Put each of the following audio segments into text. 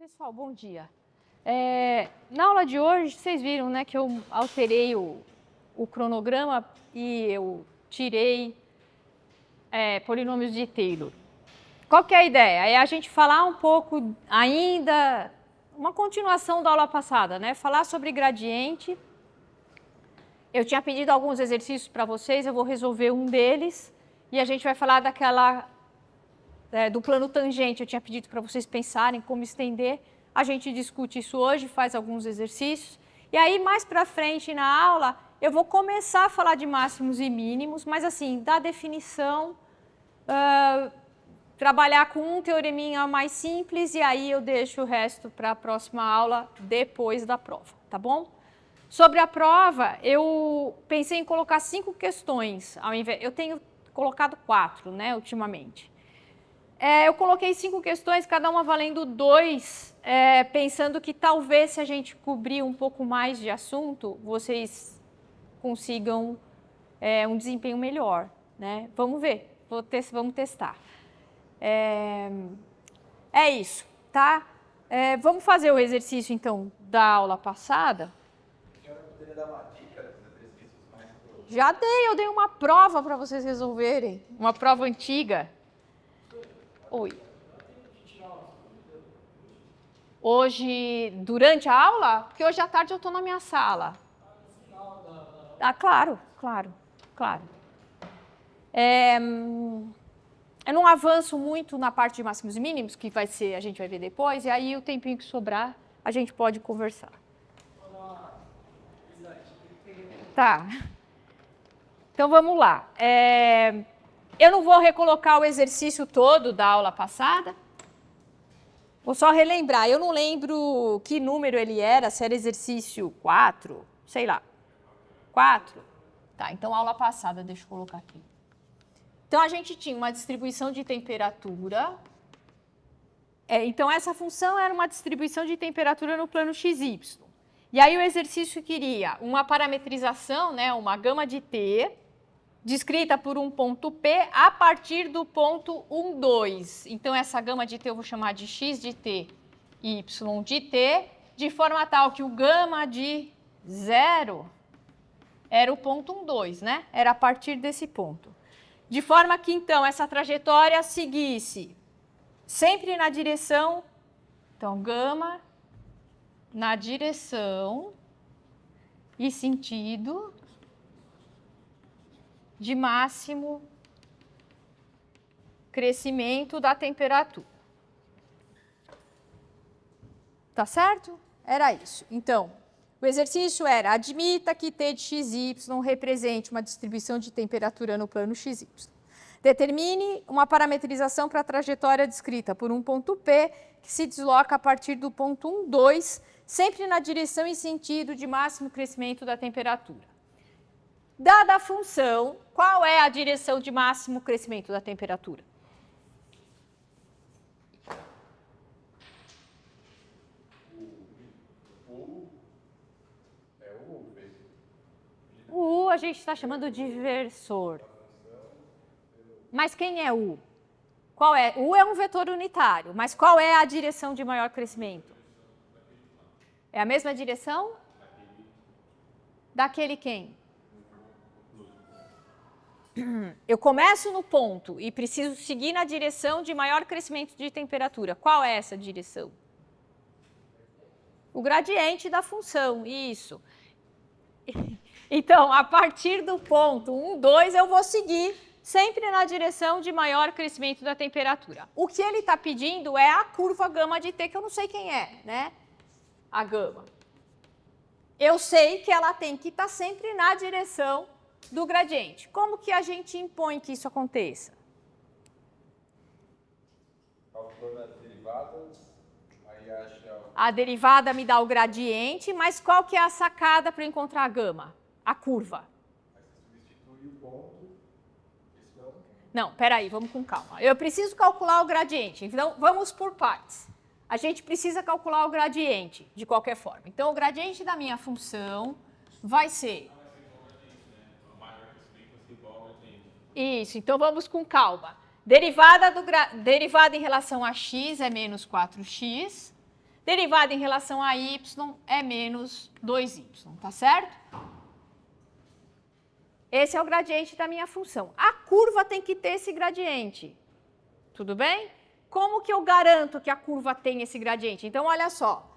Pessoal, bom dia. Na aula de hoje, vocês viram, né, que eu alterei o cronograma e eu tirei polinômios de Taylor. Qual que é a ideia? É a gente falar um pouco ainda, uma continuação da aula passada, né? Falar sobre gradiente. Eu tinha pedido alguns exercícios para vocês, eu vou resolver um deles e a gente vai falar do plano tangente. Eu tinha pedido para vocês pensarem como estender. A gente discute isso hoje, faz alguns exercícios. E aí, mais para frente na aula, eu vou começar a falar de máximos e mínimos, mas assim, da definição, trabalhar com um teoreminha mais simples e aí eu deixo o resto para a próxima aula, depois da prova, tá bom? Sobre a prova, eu pensei em colocar 5 questões, eu tenho colocado 4, né, ultimamente. Eu coloquei 5 questões, cada uma valendo 2, pensando que talvez se a gente cobrir um pouco mais de assunto, vocês consigam um desempenho melhor, né? Vamos ver, vamos testar. É isso, tá? Vamos fazer o exercício, então, da aula passada. Eu poderia dar uma dica dos exercícios mais pro... Já dei, eu dei uma prova para vocês resolverem, uma prova antiga. Oi. Hoje, durante a aula? Porque hoje à tarde eu estou na minha sala. Claro. Eu não avanço muito na parte de máximos e mínimos, que a gente vai ver depois, e aí o tempinho que sobrar, a gente pode conversar. Tá. Então vamos lá. Eu não vou recolocar o exercício todo da aula passada. Vou só relembrar. Eu não lembro que número ele era, se era exercício 4, sei lá. 4? Tá, então aula passada, deixa eu colocar aqui. Então a gente tinha uma distribuição de temperatura. Então essa função era uma distribuição de temperatura no plano XY. E aí o exercício queria uma parametrização, né, uma gama de T, descrita por um ponto P a partir do ponto 1, 2. Então, essa gama de T eu vou chamar de x de T e y de T, de forma tal que o gama de 0 era o ponto 1, 2, né? Era a partir desse ponto. De forma que, então, essa trajetória seguisse sempre na direção, então, gama na direção e sentido de máximo crescimento da temperatura. Tá certo? Era isso. Então, o exercício era: admita que T de xy represente uma distribuição de temperatura no plano xy. Determine uma parametrização para a trajetória descrita por um ponto P que se desloca a partir do ponto 1, 2, sempre na direção e sentido de máximo crescimento da temperatura. Dada a função, qual é a direção de máximo crescimento da temperatura? O U a gente está chamando de versor. Mas quem é U? Qual é? U é um vetor unitário, mas qual é a direção de maior crescimento? É a mesma direção? Daquele quem? Eu começo no ponto e preciso seguir na direção de maior crescimento de temperatura. Qual é essa direção? O gradiente da função, isso. Então, a partir do ponto 1, 2, eu vou seguir sempre na direção de maior crescimento da temperatura. O que ele está pedindo é a curva gama de T, que eu não sei quem é, né? A gama. Eu sei que ela tem que estar sempre na direção do gradiente. Como que a gente impõe que isso aconteça? Calculando as derivadas, aí acha... A derivada me dá o gradiente, mas qual que é a sacada para encontrar a gama? A curva. Aí você substitui o ponto, esse não... Não, peraí, vamos com calma. Eu preciso calcular o gradiente, então vamos por partes. A gente precisa calcular o gradiente, de qualquer forma. Então, o gradiente da minha função vai ser... Isso, então vamos com calma. Derivada em relação a x é menos 4x, Derivada em relação a y é menos 2y, tá certo? Esse é o gradiente da minha função. A curva tem que ter esse gradiente. Tudo bem? Como que eu garanto que a curva tem esse gradiente? Então, olha só.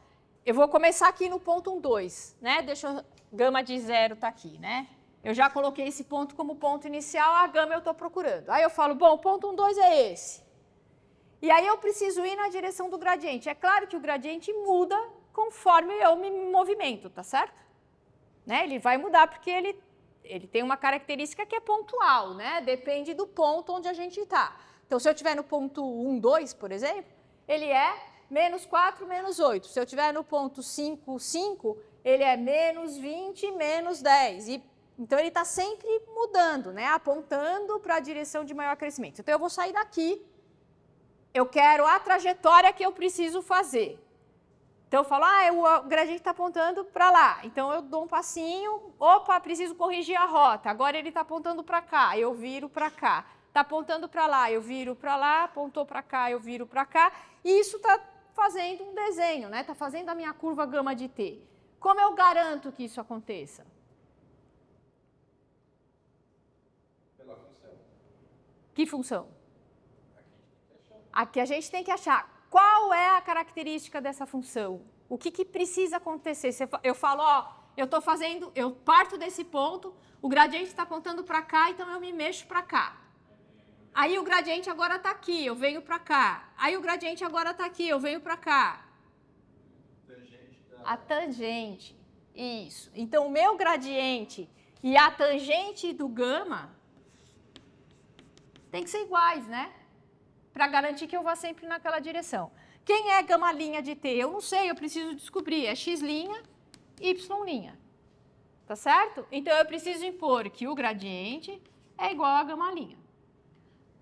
Eu vou começar aqui no ponto 1, 2, né? Deixa eu... Gama de 0 está aqui, né? Eu já coloquei esse ponto como ponto inicial, a gama eu estou procurando. Aí eu falo, bom, o ponto 1, 2 é esse. E aí eu preciso ir na direção do gradiente. É claro que o gradiente muda conforme eu me movimento, tá certo? Né? Ele vai mudar porque ele tem uma característica que é pontual, né? Depende do ponto onde a gente está. Então, se eu estiver no ponto 1, 2, por exemplo, ele é menos 4, menos 8. Se eu estiver no ponto 5, 5, ele é menos 20, menos 10. Então, ele está sempre mudando, né? Apontando para a direção de maior crescimento. Então, eu vou sair daqui. Eu quero a trajetória que eu preciso fazer. Então, eu falo, o gradiente está apontando para lá. Então, eu dou um passinho. Opa, preciso corrigir a rota. Agora, ele está apontando para cá. Eu viro para cá. Está apontando para lá, eu viro para lá. Apontou para cá, eu viro para cá. E isso está fazendo um desenho, né? Está fazendo a minha curva gama de T. Como eu garanto que isso aconteça? Pela função. Que função? Aqui a gente tem que achar qual é a característica dessa função. O que precisa acontecer? Eu falo, eu parto desse ponto, o gradiente está apontando para cá, então eu me mexo para cá. Aí o gradiente agora está aqui, eu venho para cá. Aí o gradiente agora está aqui, eu venho para cá. A tangente, isso. Então o meu gradiente e a tangente do gama tem que ser iguais, né? Para garantir que eu vá sempre naquela direção. Quem é gama linha de T? Eu não sei, eu preciso descobrir. É x', y'. Tá certo? Então, eu preciso impor que o gradiente é igual a gama linha.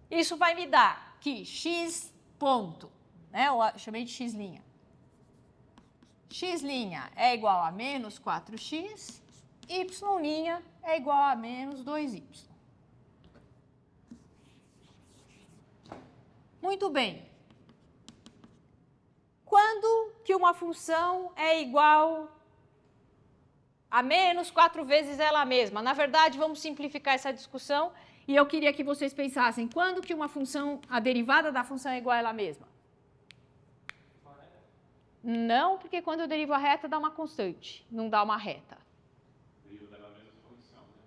Isso vai me dar que x ponto, né? Eu chamei de x'. X' é igual a menos 4x, y' é igual a menos 2y. Muito bem. Quando que uma função é igual a menos 4 vezes ela mesma? Na verdade, vamos simplificar essa discussão e eu queria que vocês pensassem, quando que uma função, a derivada da função é igual a ela mesma? Não, porque quando eu derivo a reta dá uma constante, não dá uma reta.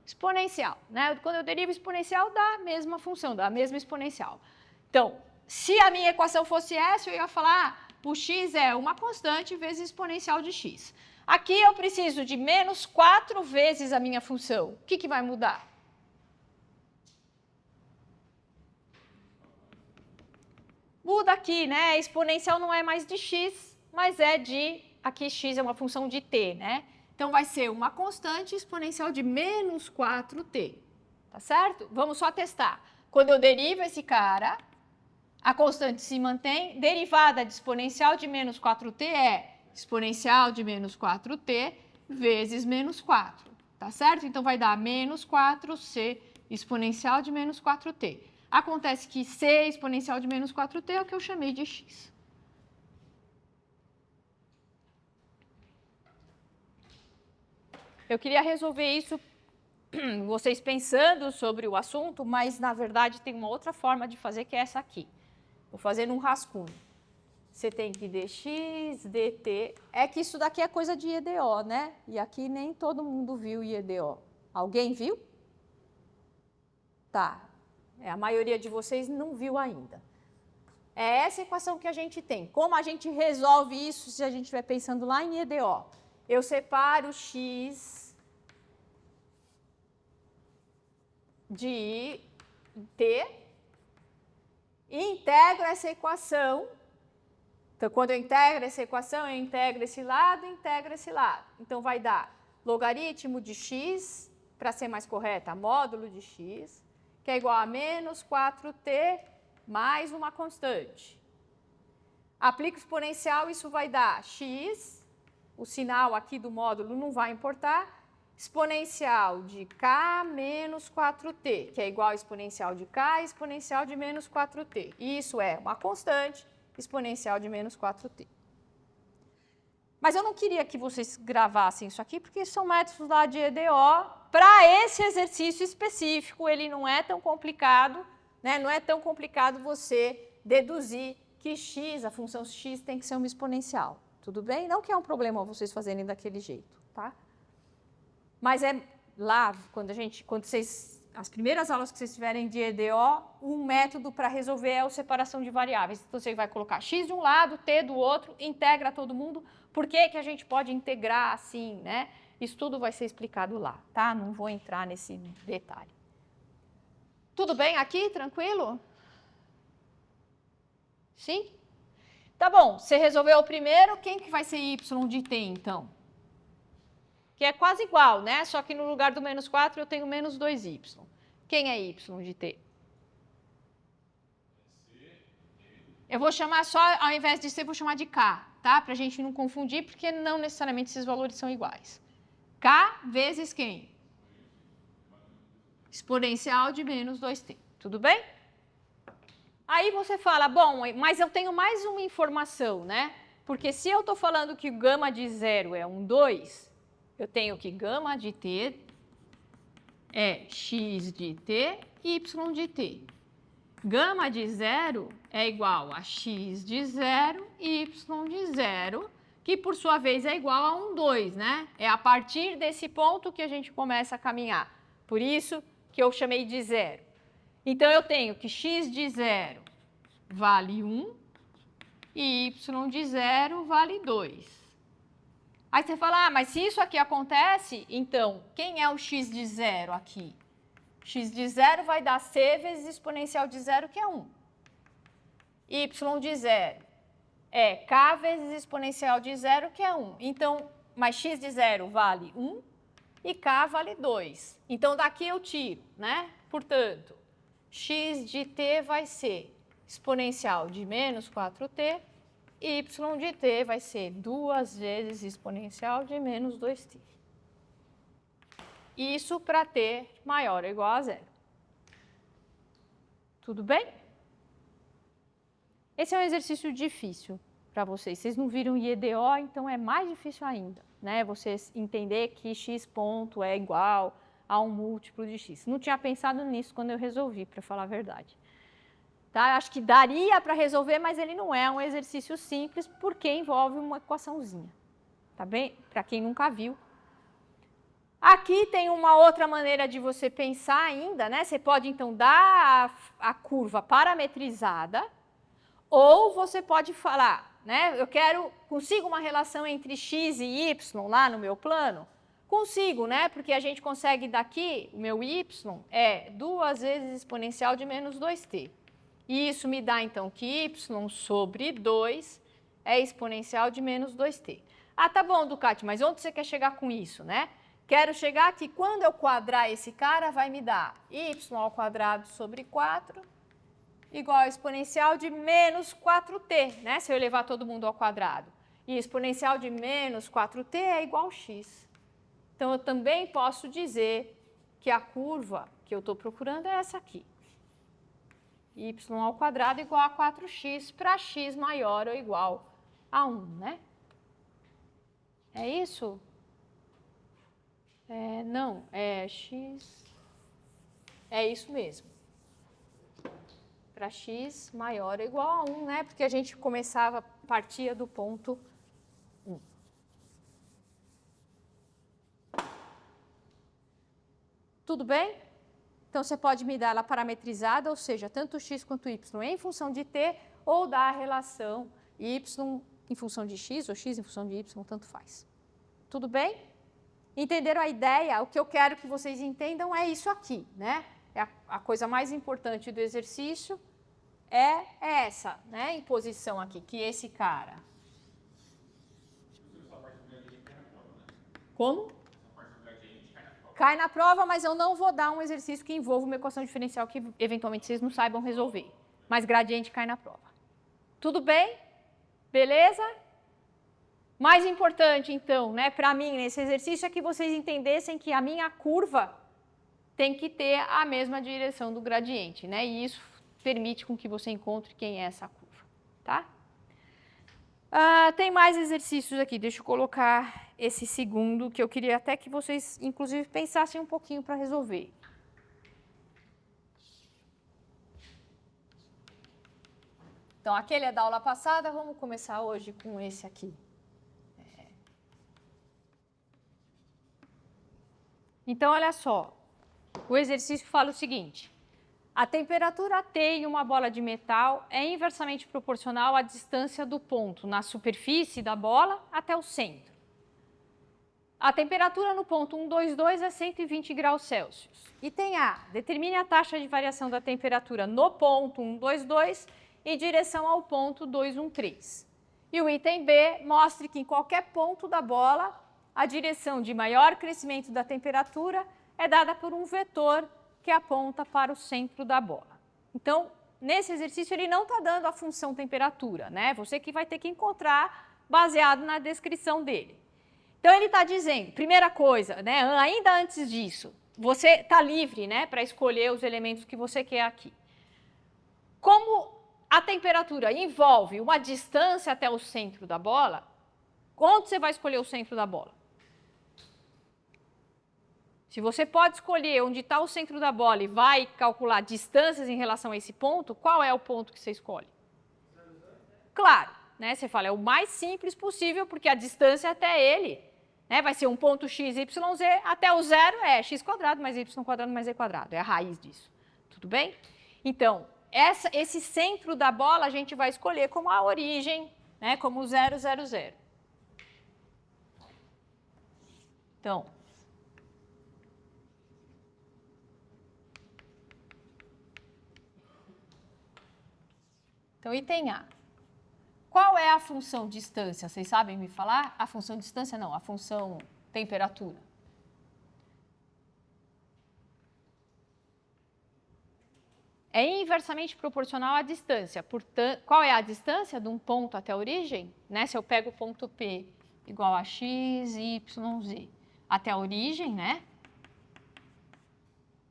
Exponencial, né? Quando eu derivo exponencial, dá a mesma função, dá a mesma exponencial. Então, se a minha equação fosse essa, eu ia falar, o x é uma constante vezes exponencial de x. Aqui eu preciso de menos 4 vezes a minha função. O que vai mudar? Muda aqui, né? A exponencial não é mais de x, mas é de... Aqui x é uma função de t, né? Então, vai ser uma constante exponencial de menos 4t. Tá certo? Vamos só testar. Quando eu derivo esse cara... A constante se mantém, derivada de exponencial de menos 4t é exponencial de menos 4t vezes menos 4, tá certo? Então, vai dar menos 4c exponencial de menos 4t. Acontece que c exponencial de menos 4t é o que eu chamei de x. Eu queria resolver isso, vocês pensando sobre o assunto, mas, na verdade, tem uma outra forma de fazer, que é essa aqui. Vou fazer num rascunho. Você tem que dx, dt. É que isso daqui é coisa de EDO, né? E aqui nem todo mundo viu EDO. Alguém viu? Tá. A maioria de vocês não viu ainda. É essa equação que a gente tem. Como a gente resolve isso se a gente estiver pensando lá em EDO? Eu separo x de t e integro essa equação. Então, quando eu integro essa equação, eu integro esse lado e integro esse lado. Então, vai dar logaritmo de x, para ser mais correta, módulo de x, que é igual a menos 4t mais uma constante. Aplico exponencial, isso vai dar x, o sinal aqui do módulo não vai importar, exponencial de k menos 4t, que é igual a exponencial de k, exponencial de menos 4t. E isso é uma constante exponencial de menos 4t. Mas eu não queria que vocês gravassem isso aqui, porque são métodos lá de EDO. Para esse exercício específico, ele não é tão complicado, né? Não é tão complicado você deduzir que x, a função x, tem que ser uma exponencial. Tudo bem? Não que é um problema vocês fazerem daquele jeito, tá? Mas é lá, quando vocês, as primeiras aulas que vocês tiverem de EDO, um método para resolver é a separação de variáveis. Então, você vai colocar x de um lado, t do outro, integra todo mundo. Por que que a gente pode integrar assim, né? Isso tudo vai ser explicado lá, tá? Não vou entrar nesse detalhe. Tudo bem aqui? Tranquilo? Sim? Tá bom, você resolveu o primeiro, quem que vai ser y de t, então? Que é quase igual, né? Só que no lugar do menos 4 eu tenho menos 2y. Quem é y de t? Eu vou chamar só, ao invés de c, eu vou chamar de k, tá? Para a gente não confundir, porque não necessariamente esses valores são iguais. K vezes quem? Exponencial de menos 2t. Tudo bem? Aí você fala, bom, mas eu tenho mais uma informação, né? Porque se eu estou falando que o gama de 0 é 2, eu tenho que gama de t é x de t e y de t. Gama de 0 é igual a x de 0 e y de 0, que por sua vez é igual a 2, né? É a partir desse ponto que a gente começa a caminhar. Por isso que eu chamei de 0. Então, eu tenho que x de 0 vale 1 e y de 0 vale 2. Aí você fala, mas se isso aqui acontece, então, quem é o x de 0 aqui? X de 0 vai dar c vezes exponencial de 0, que é 1. Y de 0 é k vezes exponencial de 0, que é 1. Então, mas x de 0 vale 1 e k vale 2. Então, daqui eu tiro, né? Portanto, x de t vai ser exponencial de menos 4t, e y de t vai ser 2 vezes exponencial de menos 2t. Isso para t maior ou igual a 0. Tudo bem? Esse é um exercício difícil para vocês. Vocês não viram IEDO, então é mais difícil ainda, né? Vocês entender que x ponto é igual a um múltiplo de x. Não tinha pensado nisso quando eu resolvi, para falar a verdade. Tá? Acho que daria para resolver, mas ele não é um exercício simples, porque envolve uma equaçãozinha. Tá bem? Para quem nunca viu. Aqui tem uma outra maneira de você pensar ainda, né? Você pode, então, dar a curva parametrizada, ou você pode falar, né? Consigo uma relação entre x e y lá no meu plano? Consigo, né? Porque a gente consegue daqui, o meu y é 2 vezes exponencial de menos 2t. E isso me dá, então, que y sobre 2 é exponencial de menos 2t. Ah, tá bom, Ducati, mas onde você quer chegar com isso, né? Quero chegar que quando eu quadrar esse cara, vai me dar y ao quadrado sobre 4 igual a exponencial de menos 4t, né? Se eu elevar todo mundo ao quadrado. E exponencial de menos 4t é igual a x. Então, eu também posso dizer que a curva que eu estou procurando é essa aqui. Y ao quadrado igual a 4x para x maior ou igual a 1, né? É isso? Não, é x, é isso mesmo. Para x maior ou igual a 1, né? Porque a gente partia do ponto 1. Tudo bem? Então, você pode me dar ela parametrizada, ou seja, tanto x quanto y em função de t, ou dar a relação y em função de x, ou x em função de y, tanto faz. Tudo bem? Entenderam a ideia? O que eu quero que vocês entendam é isso aqui, né? A coisa mais importante do exercício é essa, né? Em posição aqui, que esse cara. Como? Cai na prova, mas eu não vou dar um exercício que envolva uma equação diferencial que eventualmente vocês não saibam resolver. Mas gradiente cai na prova. Tudo bem? Beleza? Mais importante, então, né, para mim, nesse exercício, é que vocês entendessem que a minha curva tem que ter a mesma direção do gradiente, né? E isso permite com que você encontre quem é essa curva, tá? Tem mais exercícios aqui. Deixa eu colocar esse segundo, que eu queria até que vocês, inclusive, pensassem um pouquinho para resolver. Então, aquele é da aula passada, vamos começar hoje com esse aqui. Então, olha só, o exercício fala o seguinte: a temperatura T em uma bola de metal é inversamente proporcional à distância do ponto na superfície da bola até o centro. A temperatura no ponto 122 é 120 graus Celsius. Item A, determine a taxa de variação da temperatura no ponto 122 em direção ao ponto 213. E o item B, mostre que em qualquer ponto da bola, a direção de maior crescimento da temperatura é dada por um vetor que aponta para o centro da bola. Então, nesse exercício, ele não está dando a função temperatura, né? Você que vai ter que encontrar baseado na descrição dele. Então, ele está dizendo, primeira coisa, né, ainda antes disso, você está livre, né, para escolher os elementos que você quer aqui. Como a temperatura envolve uma distância até o centro da bola, onde você vai escolher o centro da bola? Se você pode escolher onde está o centro da bola e vai calcular distâncias em relação a esse ponto, qual é o ponto que você escolhe? Claro, né? Você fala, é o mais simples possível, porque a distância até ele, né, vai ser um ponto x, y, z, até o zero é x² mais y² mais z², é a raiz disso. Tudo bem? Então, esse centro da bola a gente vai escolher como a origem, né, como 0, 0, 0. Então, item A. Qual é a função distância? Vocês sabem me falar? A função distância não, a função temperatura. É inversamente proporcional à distância. Portanto, qual é a distância de um ponto até a origem? Né? Se eu pego o ponto P igual a x, y, z até a origem, né?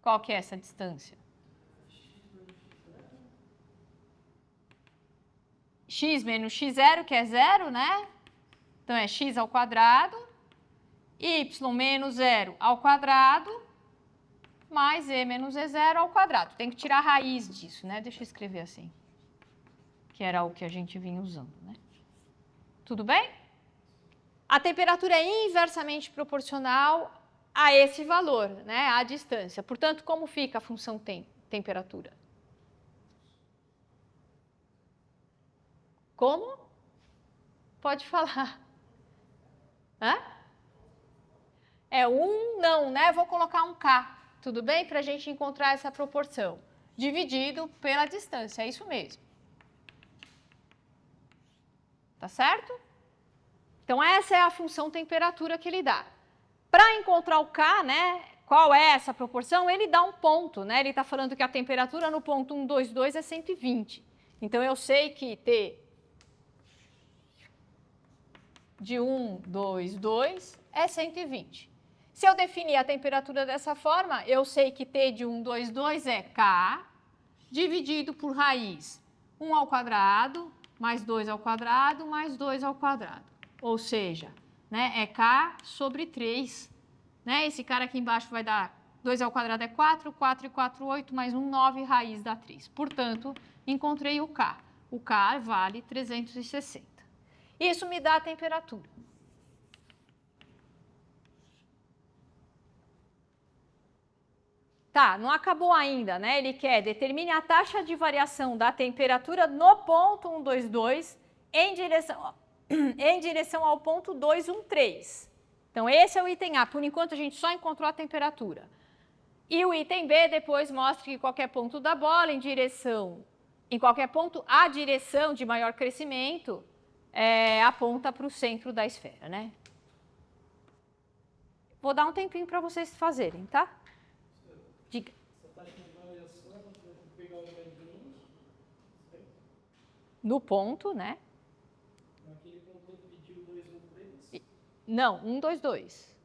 Qual que é essa distância? X menos x0, que é zero, né? Então, é x ao quadrado, y menos 0 ao quadrado, mais e menos e0 ao quadrado. Tem que tirar a raiz disso, né? Deixa eu escrever assim, que era o que a gente vinha usando, né? Tudo bem? A temperatura é inversamente proporcional a esse valor, né? A distância. Portanto, como fica a função temperatura? Como? Pode falar. Hã? É 1, não, né? Vou colocar um K, tudo bem? Para a gente encontrar essa proporção. Dividido pela distância, é isso mesmo. Tá certo? Então, essa é a função temperatura que ele dá. Para encontrar o K, né? Qual é essa proporção? Ele dá um ponto, né? Ele está falando que a temperatura no ponto 122 é 120. Então, eu sei que T de 122 é 120. Se eu definir a temperatura dessa forma, eu sei que T de 122 é K dividido por raiz 1 ao quadrado, mais 2 ao quadrado, mais 2 ao quadrado. Ou seja, né, é K sobre 3. Né? Esse cara aqui embaixo vai dar 2 ao quadrado é 4, 4 e 4, 8, mais 1, 9, raiz dá 3. Portanto, encontrei o K. O K vale 360. Isso me dá a temperatura. Tá, não acabou ainda, né? Ele quer determine a taxa de variação da temperatura no ponto 122 em direção ao ponto 213. Então, esse é o item A. Por enquanto, a gente só encontrou a temperatura. E o item B depois mostra que qualquer ponto da bola em qualquer ponto, a direção de maior crescimento aponta para o centro da esfera, né? Vou dar um tempinho para vocês fazerem, tá? Diga. No ponto, né? Naquele ponto que pediu 213? Não, 122.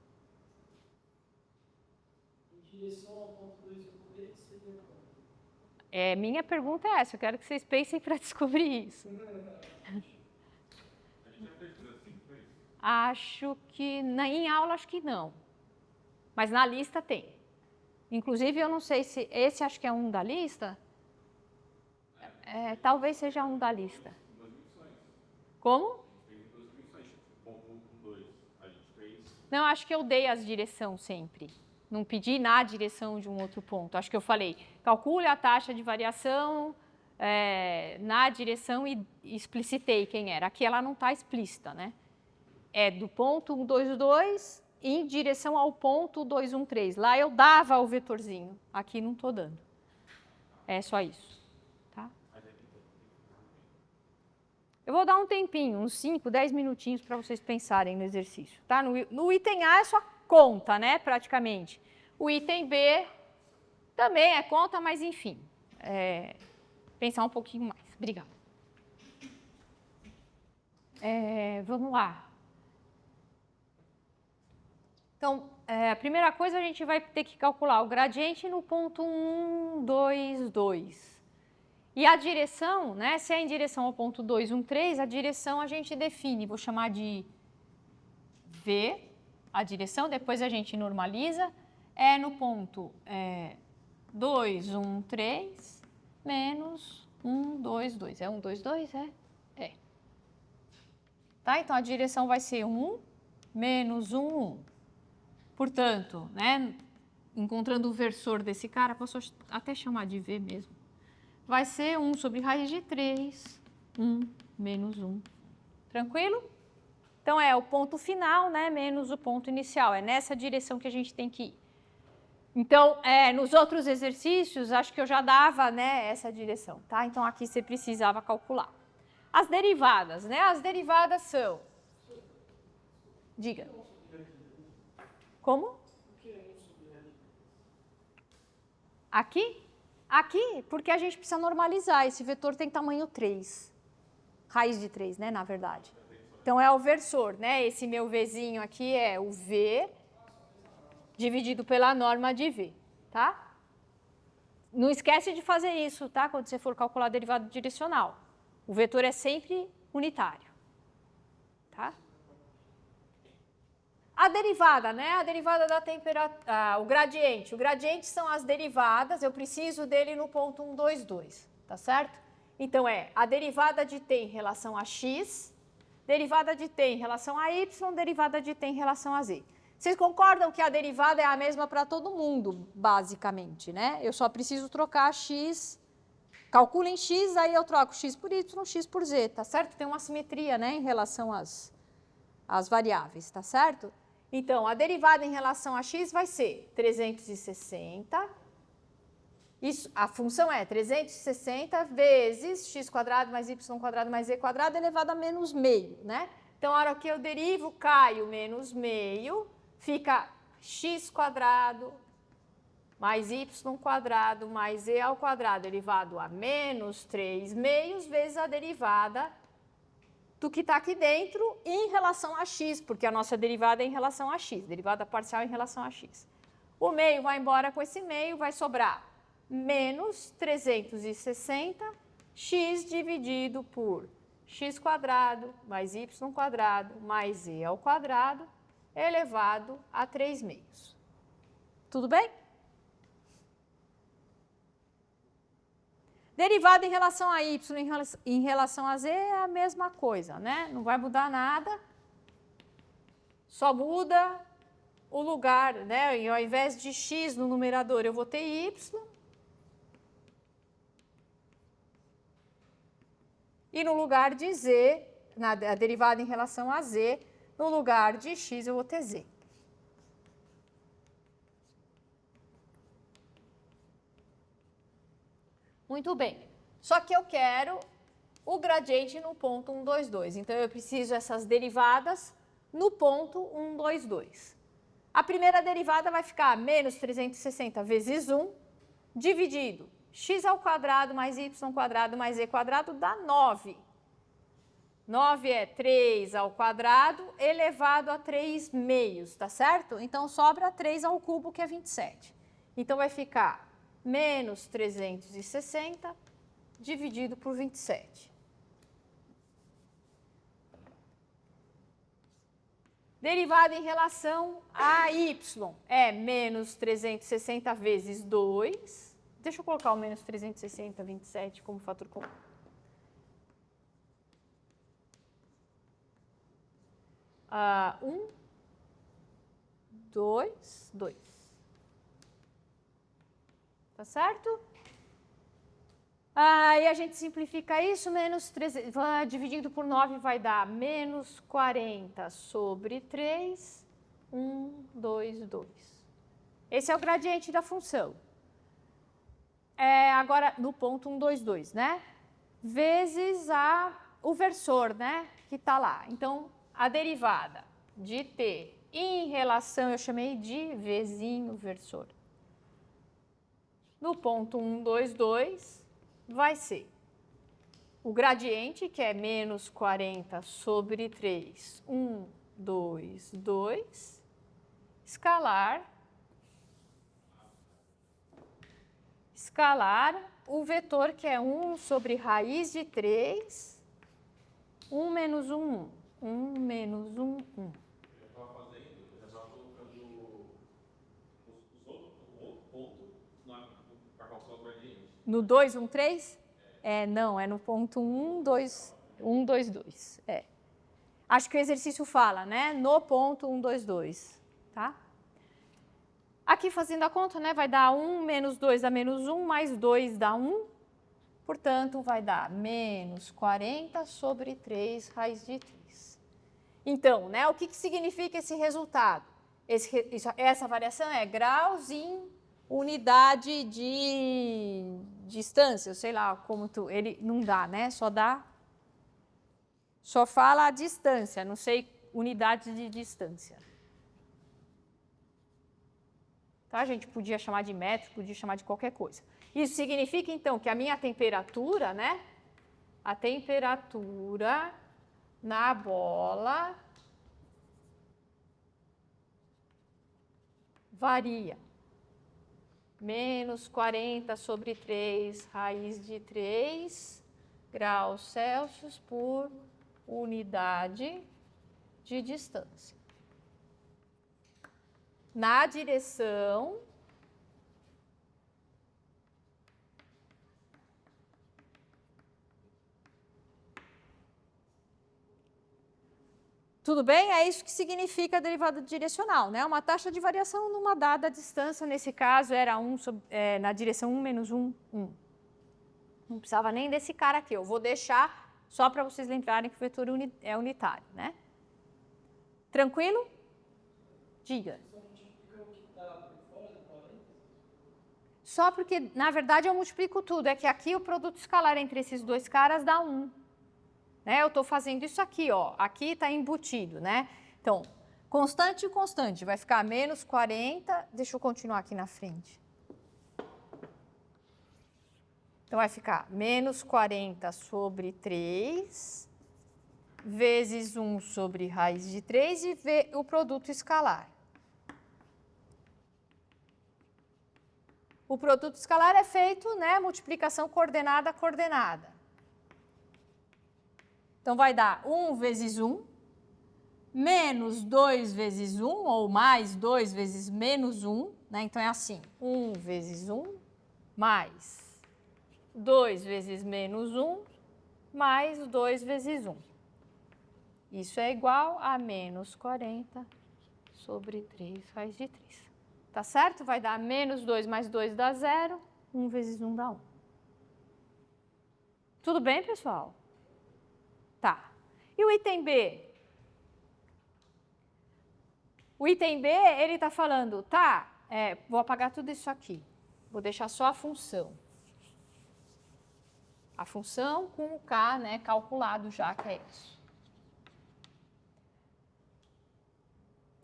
Em direção ao ponto 213 seria qual? Minha pergunta é essa, eu quero que vocês pensem para descobrir isso. Acho que em aula acho que não, mas na lista tem. Inclusive eu não sei se esse acho que é um da lista. Talvez seja um da lista. Como? Não, acho que eu dei as direção sempre. Não pedi na direção de um outro ponto. Acho que eu falei, calcule a taxa de variação na direção e explicitei quem era. Aqui ela não está explícita, né? É do ponto 122 em direção ao ponto 213. Lá eu dava o vetorzinho. Aqui não estou dando. É só isso. Tá? Eu vou dar um tempinho, uns 5, 10 minutinhos para vocês pensarem no exercício. Tá? No item A é só conta, né, praticamente. O item B também é conta, mas enfim. Pensar um pouquinho mais. Obrigada. Vamos lá. Então, a primeira coisa a gente vai ter que calcular o gradiente no ponto 1, 2, 2. E a direção, né, se é em direção ao ponto 2, 1, 3, a direção a gente define, vou chamar de V, a direção, depois a gente normaliza, é no ponto 2, 1, 3, menos 1, 2, 2. É 1, 2, 2? É. Tá? Então, a direção vai ser 1, menos 1, 1. Portanto, né, encontrando o versor desse cara, posso até chamar de V mesmo. Vai ser 1 sobre raiz de 3, 1 menos 1. Tranquilo? Então, é o ponto final, né, menos o ponto inicial. É nessa direção que a gente tem que ir. Então, nos outros exercícios, acho que eu já dava, né, essa direção, tá? Então, aqui você precisava calcular. As derivadas, né? As derivadas são... Diga. Como? Aqui? Aqui, porque a gente precisa normalizar. Esse vetor tem tamanho 3. Raiz de 3, né, na verdade. Então, é o versor, né? Esse meu Vzinho aqui é o V dividido pela norma de V, tá? Não esquece de fazer isso, tá? Quando você for calcular a derivada direcional. O vetor é sempre unitário, tá? A derivada, né? A derivada da temperatura, o gradiente. O gradiente são as derivadas, eu preciso dele no ponto 1, 2, 2, tá certo? Então, a derivada de t em relação a x, derivada de t em relação a y, derivada de t em relação a z. Vocês concordam que a derivada é a mesma para todo mundo, basicamente, né? Eu só preciso trocar x, calculo em x, aí eu troco x por y, x por z, tá certo? Tem uma simetria, né, em relação às variáveis, tá certo? Então, a derivada em relação a x vai ser 360. Isso, a função é 360 vezes x² mais y² mais z² elevado a menos meio, né? Então, a hora que eu derivo, cai o menos meio, fica x² mais y² mais z² elevado a menos 3 meios vezes a derivada do que está aqui dentro em relação a x, porque a nossa derivada é em relação a x, derivada parcial em relação a x. O meio vai embora com esse meio, vai sobrar menos 360 x dividido por x² mais y² mais z² elevado a 3 meios. Tudo bem? Derivada em relação a y em relação a z é a mesma coisa, né? Não vai mudar nada, só muda o lugar, né? E ao invés de x no numerador, eu vou ter y. E no lugar de z, a derivada em relação a z, no lugar de x eu vou ter z. Muito bem. Só que eu quero o gradiente no ponto 1, 2, 2. Então, eu preciso essas derivadas no ponto 1, 2, 2. A primeira derivada vai ficar menos 360 vezes 1, dividido x² mais y² mais z² dá 9. 9 é 3² elevado a 3 meios, tá certo? Então, sobra 3 ao cubo, que é 27. Então, vai ficar menos 360 dividido por 27. Derivada em relação a y é menos 360 vezes 2. Deixa eu colocar o menos 360, 27 como fator comum. 1, 2, 2. Tá certo? Aí a gente simplifica isso, menos 13, dividindo por 9 vai dar menos 40 sobre 3, 1, 2, 2. Esse é o gradiente da função. Agora, no ponto 1, 2, 2, né? Vezes o versor, né? Que está lá. Então, a derivada de t em relação, eu chamei de vizinho versor. No ponto 1, 2, 2, vai ser o gradiente, que é menos 40 sobre 3, 1, 2, 2, escalar o vetor, que é 1 sobre raiz de 3, 1 menos 1, 1. 1 menos 1, 1. Eu estava fazendo, eu já estava colocando o outro ponto para calcular o gradiente. No 2, 1, 3? Não, é no ponto 1, 2, 1, 2, 2. Acho que o exercício fala, né? No ponto 1, 2, 2. Tá? Aqui, fazendo a conta, né? Vai dar 1 menos 2 dá menos 1, mais 2 dá 1. Portanto, vai dar menos 40 sobre 3 raiz de 3. Então, né? O que significa esse resultado? Essa variação é graus em unidade de distância, eu sei lá como ele não dá, né? Só fala a distância, não sei unidade de distância. Tá? A gente podia chamar de metro, podia chamar de qualquer coisa. Isso significa, então, que a minha temperatura, né? A temperatura na bola varia. Menos 40 sobre 3 raiz de 3 graus Celsius por unidade de distância. Na direção tudo bem? É isso que significa a derivada direcional, né? Uma taxa de variação numa dada distância, nesse caso era na direção 1 menos 1, 1. Não precisava nem desse cara aqui, eu vou deixar só para vocês lembrarem que o vetor é unitário, né? Tranquilo? Diga. Só porque, na verdade, eu multiplico tudo. É que aqui o produto escalar entre esses dois caras dá 1. Né? Eu estou fazendo isso aqui, ó. Aqui está embutido, né? Então, constante e constante. Vai ficar menos 40. Deixa eu continuar aqui na frente. Então, vai ficar menos 40 sobre 3, vezes 1 sobre raiz de 3 e o produto escalar. O produto escalar é feito, né, multiplicação coordenada a coordenada. Então, vai dar 1 vezes 1, menos 2 vezes 1, ou mais 2 vezes menos 1. Né? Então, é assim, 1 vezes 1, mais 2 vezes menos 1, mais 2 vezes 1. Isso é igual a menos 40 sobre 3 raiz de 3. Tá certo? Vai dar menos 2 mais 2 dá 0, 1 vezes 1 dá 1. Tudo bem, pessoal? Tá. E o item B? O item B, ele está falando, tá, vou apagar tudo isso aqui. Vou deixar só a função. A função com o K, né, calculado já, que é isso.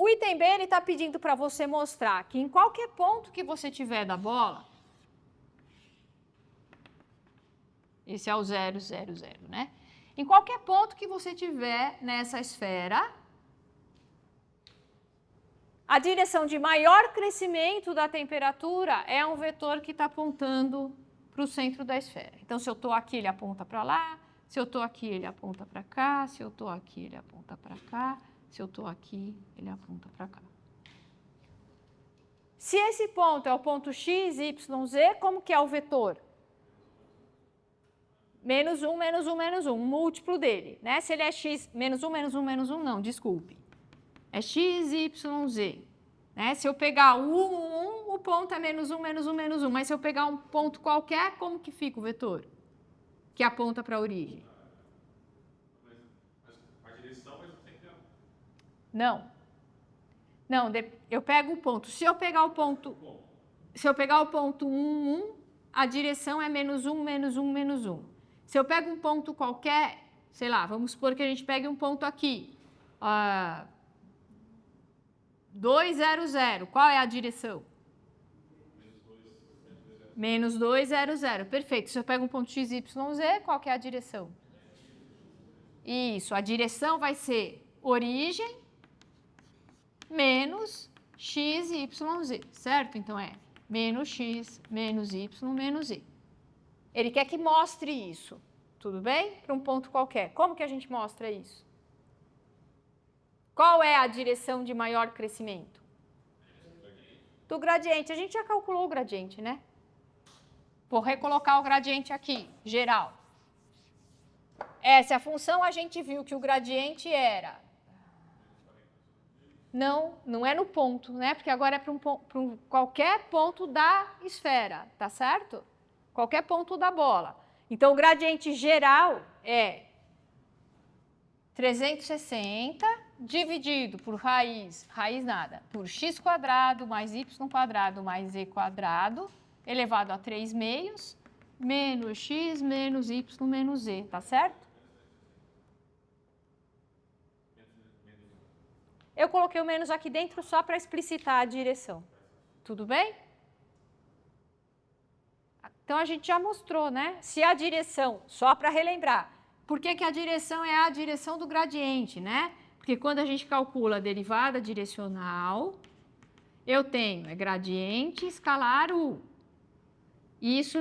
O item B, ele está pedindo para você mostrar que em qualquer ponto que você tiver da bola, esse é o 0, 0, 0, né? Em qualquer ponto que você tiver nessa esfera, a direção de maior crescimento da temperatura é um vetor que está apontando para o centro da esfera. Então, se eu estou aqui, ele aponta para lá. Se eu estou aqui, ele aponta para cá. Se eu estou aqui, ele aponta para cá. Se eu estou aqui, ele aponta para cá. Se esse ponto é o ponto x, y, z, como que é o vetor? Menos 1, menos 1, menos 1, um múltiplo dele. Né? Se ele é x, menos 1, menos 1, menos 1, não, desculpe. É x, y, z. Né? Se eu pegar o 1, 1, o ponto é menos 1, menos 1, menos 1. Mas se eu pegar um ponto qualquer, como que fica o vetor? Que aponta para a origem. Mas a direção vai sempre... Não. Não, eu pego o ponto. Se eu pegar o ponto 1, 1, a direção é menos 1, menos 1, menos 1. Se eu pego um ponto qualquer, sei lá, vamos supor que a gente pegue um ponto aqui. 2, 0, 0. Qual é a direção? Menos 2, 0, 0. Perfeito. Se eu pego um ponto x, y, z, qual que é a direção? Isso, a direção vai ser origem menos x, y, z, certo? Então, é menos x, menos y, menos z. Ele quer que mostre isso, tudo bem? Para um ponto qualquer. Como que a gente mostra isso? Qual é a direção de maior crescimento? Do gradiente. A gente já calculou o gradiente, né? Vou recolocar o gradiente aqui, geral. Essa é a função, a gente viu que o gradiente era... Não é no ponto, né? Porque agora é para qualquer ponto da esfera, tá certo? Qualquer ponto da bola. Então, o gradiente geral é 360 dividido por raiz nada, por x quadrado mais y quadrado mais z quadrado, elevado a 3 meios, menos x menos y menos z, tá certo? Eu coloquei o menos aqui dentro só para explicitar a direção. Tudo bem? Então, a gente já mostrou, né? Se a direção, só para relembrar, por que a direção é a direção do gradiente, né? Porque quando a gente calcula a derivada direcional, eu tenho gradiente escalar u. Isso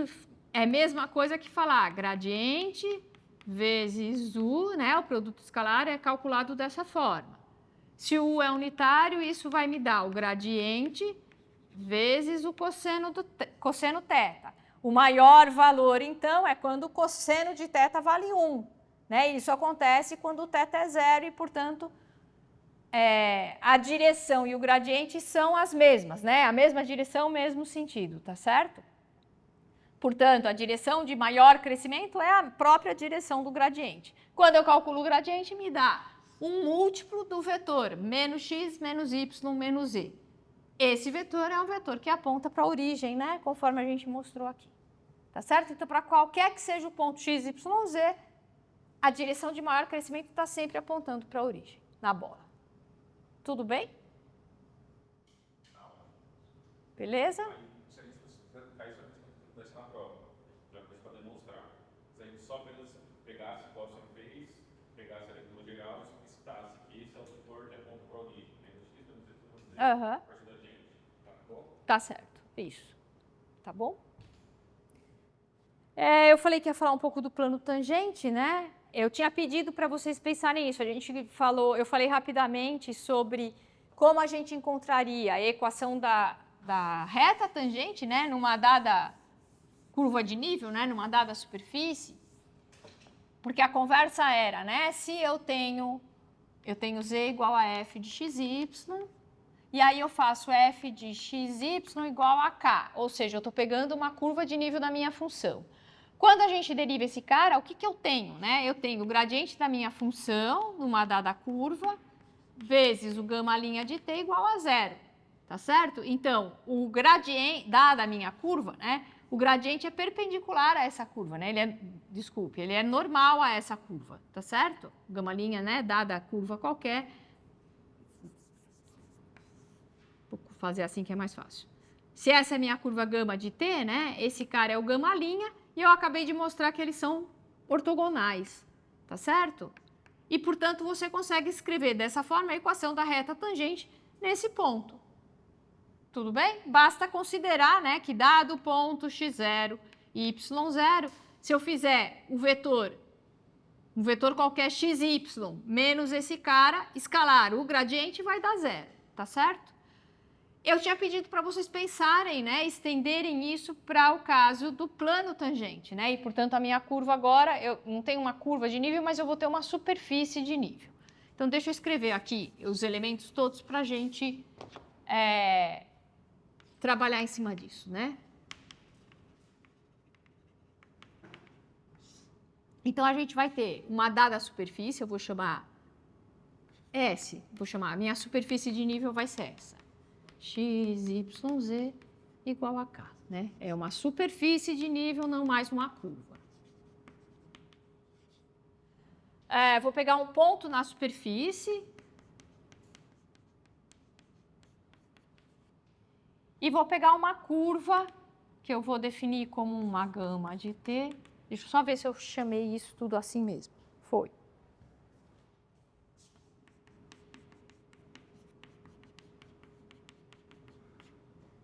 é a mesma coisa que falar gradiente vezes u, né? O produto escalar é calculado dessa forma. Se o u é unitário, isso vai me dar o gradiente vezes o cosseno θ. O maior valor, então, é quando o cosseno de θ vale 1. Né? Isso acontece quando o θ é 0 e, portanto, a direção e o gradiente são as mesmas, né? A mesma direção, o mesmo sentido, tá certo? Portanto, a direção de maior crescimento é a própria direção do gradiente. Quando eu calculo o gradiente, me dá um múltiplo do vetor menos x, menos y, menos z. Esse vetor é um vetor que aponta para a origem, né? Conforme a gente mostrou aqui. Tá certo? Então, para qualquer que seja o ponto x, y, z, a direção de maior crescimento está sempre apontando para a origem, na bola. Tudo bem? Beleza? Se a gente cai isso na prova, já para demonstrar. Se a gente só pegasse o que você fez, pegasse a leitura geral e explicitasse que esse é o vetor de aponto para a origem. A partir da gente. Tá bom? Tá certo. Isso. Tá bom? Eu falei que ia falar um pouco do plano tangente, né? Eu tinha pedido para vocês pensarem nisso. Eu falei rapidamente sobre como a gente encontraria a equação da reta tangente, né? Numa dada curva de nível, né? Numa dada superfície. Porque a conversa era, né? Se eu tenho z igual a f de xy, e aí eu faço f de xy igual a k. Ou seja, eu estou pegando uma curva de nível da minha função. Quando a gente deriva esse cara, o que eu tenho? Né? Eu tenho o gradiente da minha função, numa dada curva, vezes o gama' de t igual a 0. Tá certo? Então, o gradiente, dada a minha curva, né? O gradiente é perpendicular a essa curva, né? Ele é normal a essa curva, tá certo? O gama', né? Dada a curva qualquer. Vou fazer assim que é mais fácil. Se essa é a minha curva gama de t, né? Esse cara é o gama', e eu acabei de mostrar que eles são ortogonais, tá certo? E, portanto, você consegue escrever dessa forma a equação da reta tangente nesse ponto. Tudo bem? Basta considerar, né, que dado o ponto x0 e y0, se eu fizer o vetor um vetor qualquer xy menos esse cara, escalar, o gradiente vai dar zero, tá certo? Eu tinha pedido para vocês pensarem, né, estenderem isso para o caso do plano tangente, né? E, portanto, a minha curva agora, eu não tenho uma curva de nível, mas eu vou ter uma superfície de nível. Então, deixa eu escrever aqui os elementos todos para a gente trabalhar em cima disso, né? Então, a gente vai ter uma dada superfície, eu vou chamar S, vou chamar, a minha superfície de nível vai ser essa. X, Y, Z igual a K, né? É uma superfície de nível, não mais uma curva. Vou pegar um ponto na superfície e vou pegar uma curva que eu vou definir como uma gama de T. Deixa eu só ver se eu chamei isso tudo assim mesmo. Foi.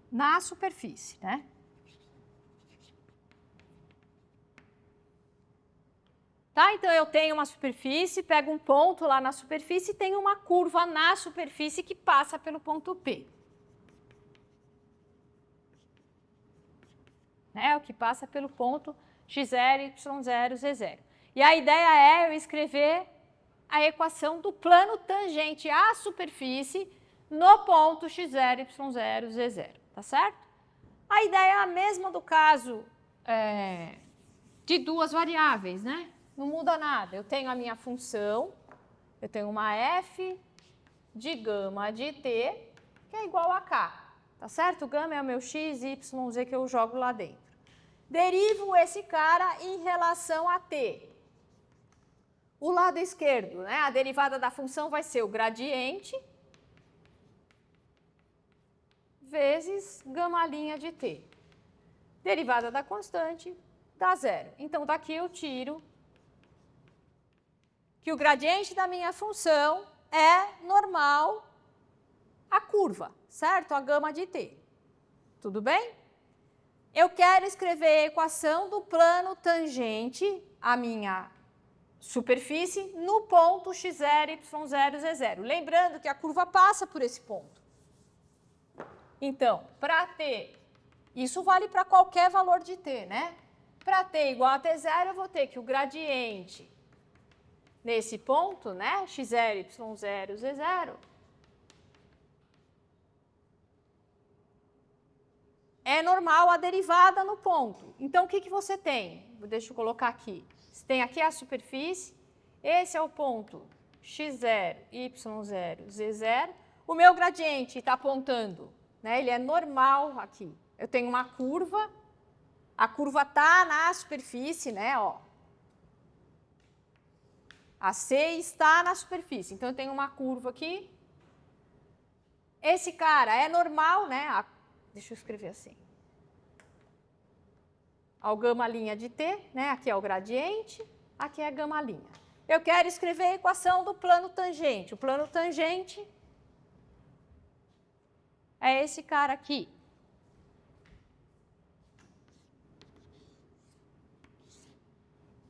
Na superfície, né? Tá, então eu tenho uma superfície, pego um ponto lá na superfície e tenho uma curva na superfície que passa pelo ponto P. Né, o que passa pelo ponto x0, y0, z0. E a ideia é eu escrever a equação do plano tangente à superfície no ponto x0, y0, z0, tá certo? A ideia é a mesma do caso de duas variáveis, né? Não muda nada. Eu tenho a minha função, eu tenho uma f de gama de t, que é igual a k, tá certo? O gama é o meu x, y, z que eu jogo lá dentro. Derivo esse cara em relação a t. O lado esquerdo, né? A derivada da função vai ser o gradiente vezes gama' de t. Derivada da constante dá zero. Então, daqui eu tiro que o gradiente da minha função é normal à curva, certo? A gama de t. Tudo bem? Eu quero escrever a equação do plano tangente à minha superfície no ponto x0, y0, z0. Lembrando que a curva passa por esse ponto. Então, para t, isso vale para qualquer valor de t, né? Para t igual a t0, eu vou ter que o gradiente nesse ponto, né? x0, y0, z0, é normal a derivada no ponto. Então, o que você tem? Deixa eu colocar aqui. Você tem aqui a superfície, esse é o ponto x0, y0, z0. O meu gradiente está apontando, né? Ele é normal aqui. Eu tenho uma curva, a curva está na superfície, né? Ó. A C está na superfície, então eu tenho uma curva aqui. Esse cara é normal, né? Deixa eu escrever assim. Ao gama' de t, né? Aqui é o gradiente, aqui é a gama'. Eu quero escrever a equação do plano tangente. O plano tangente é esse cara aqui.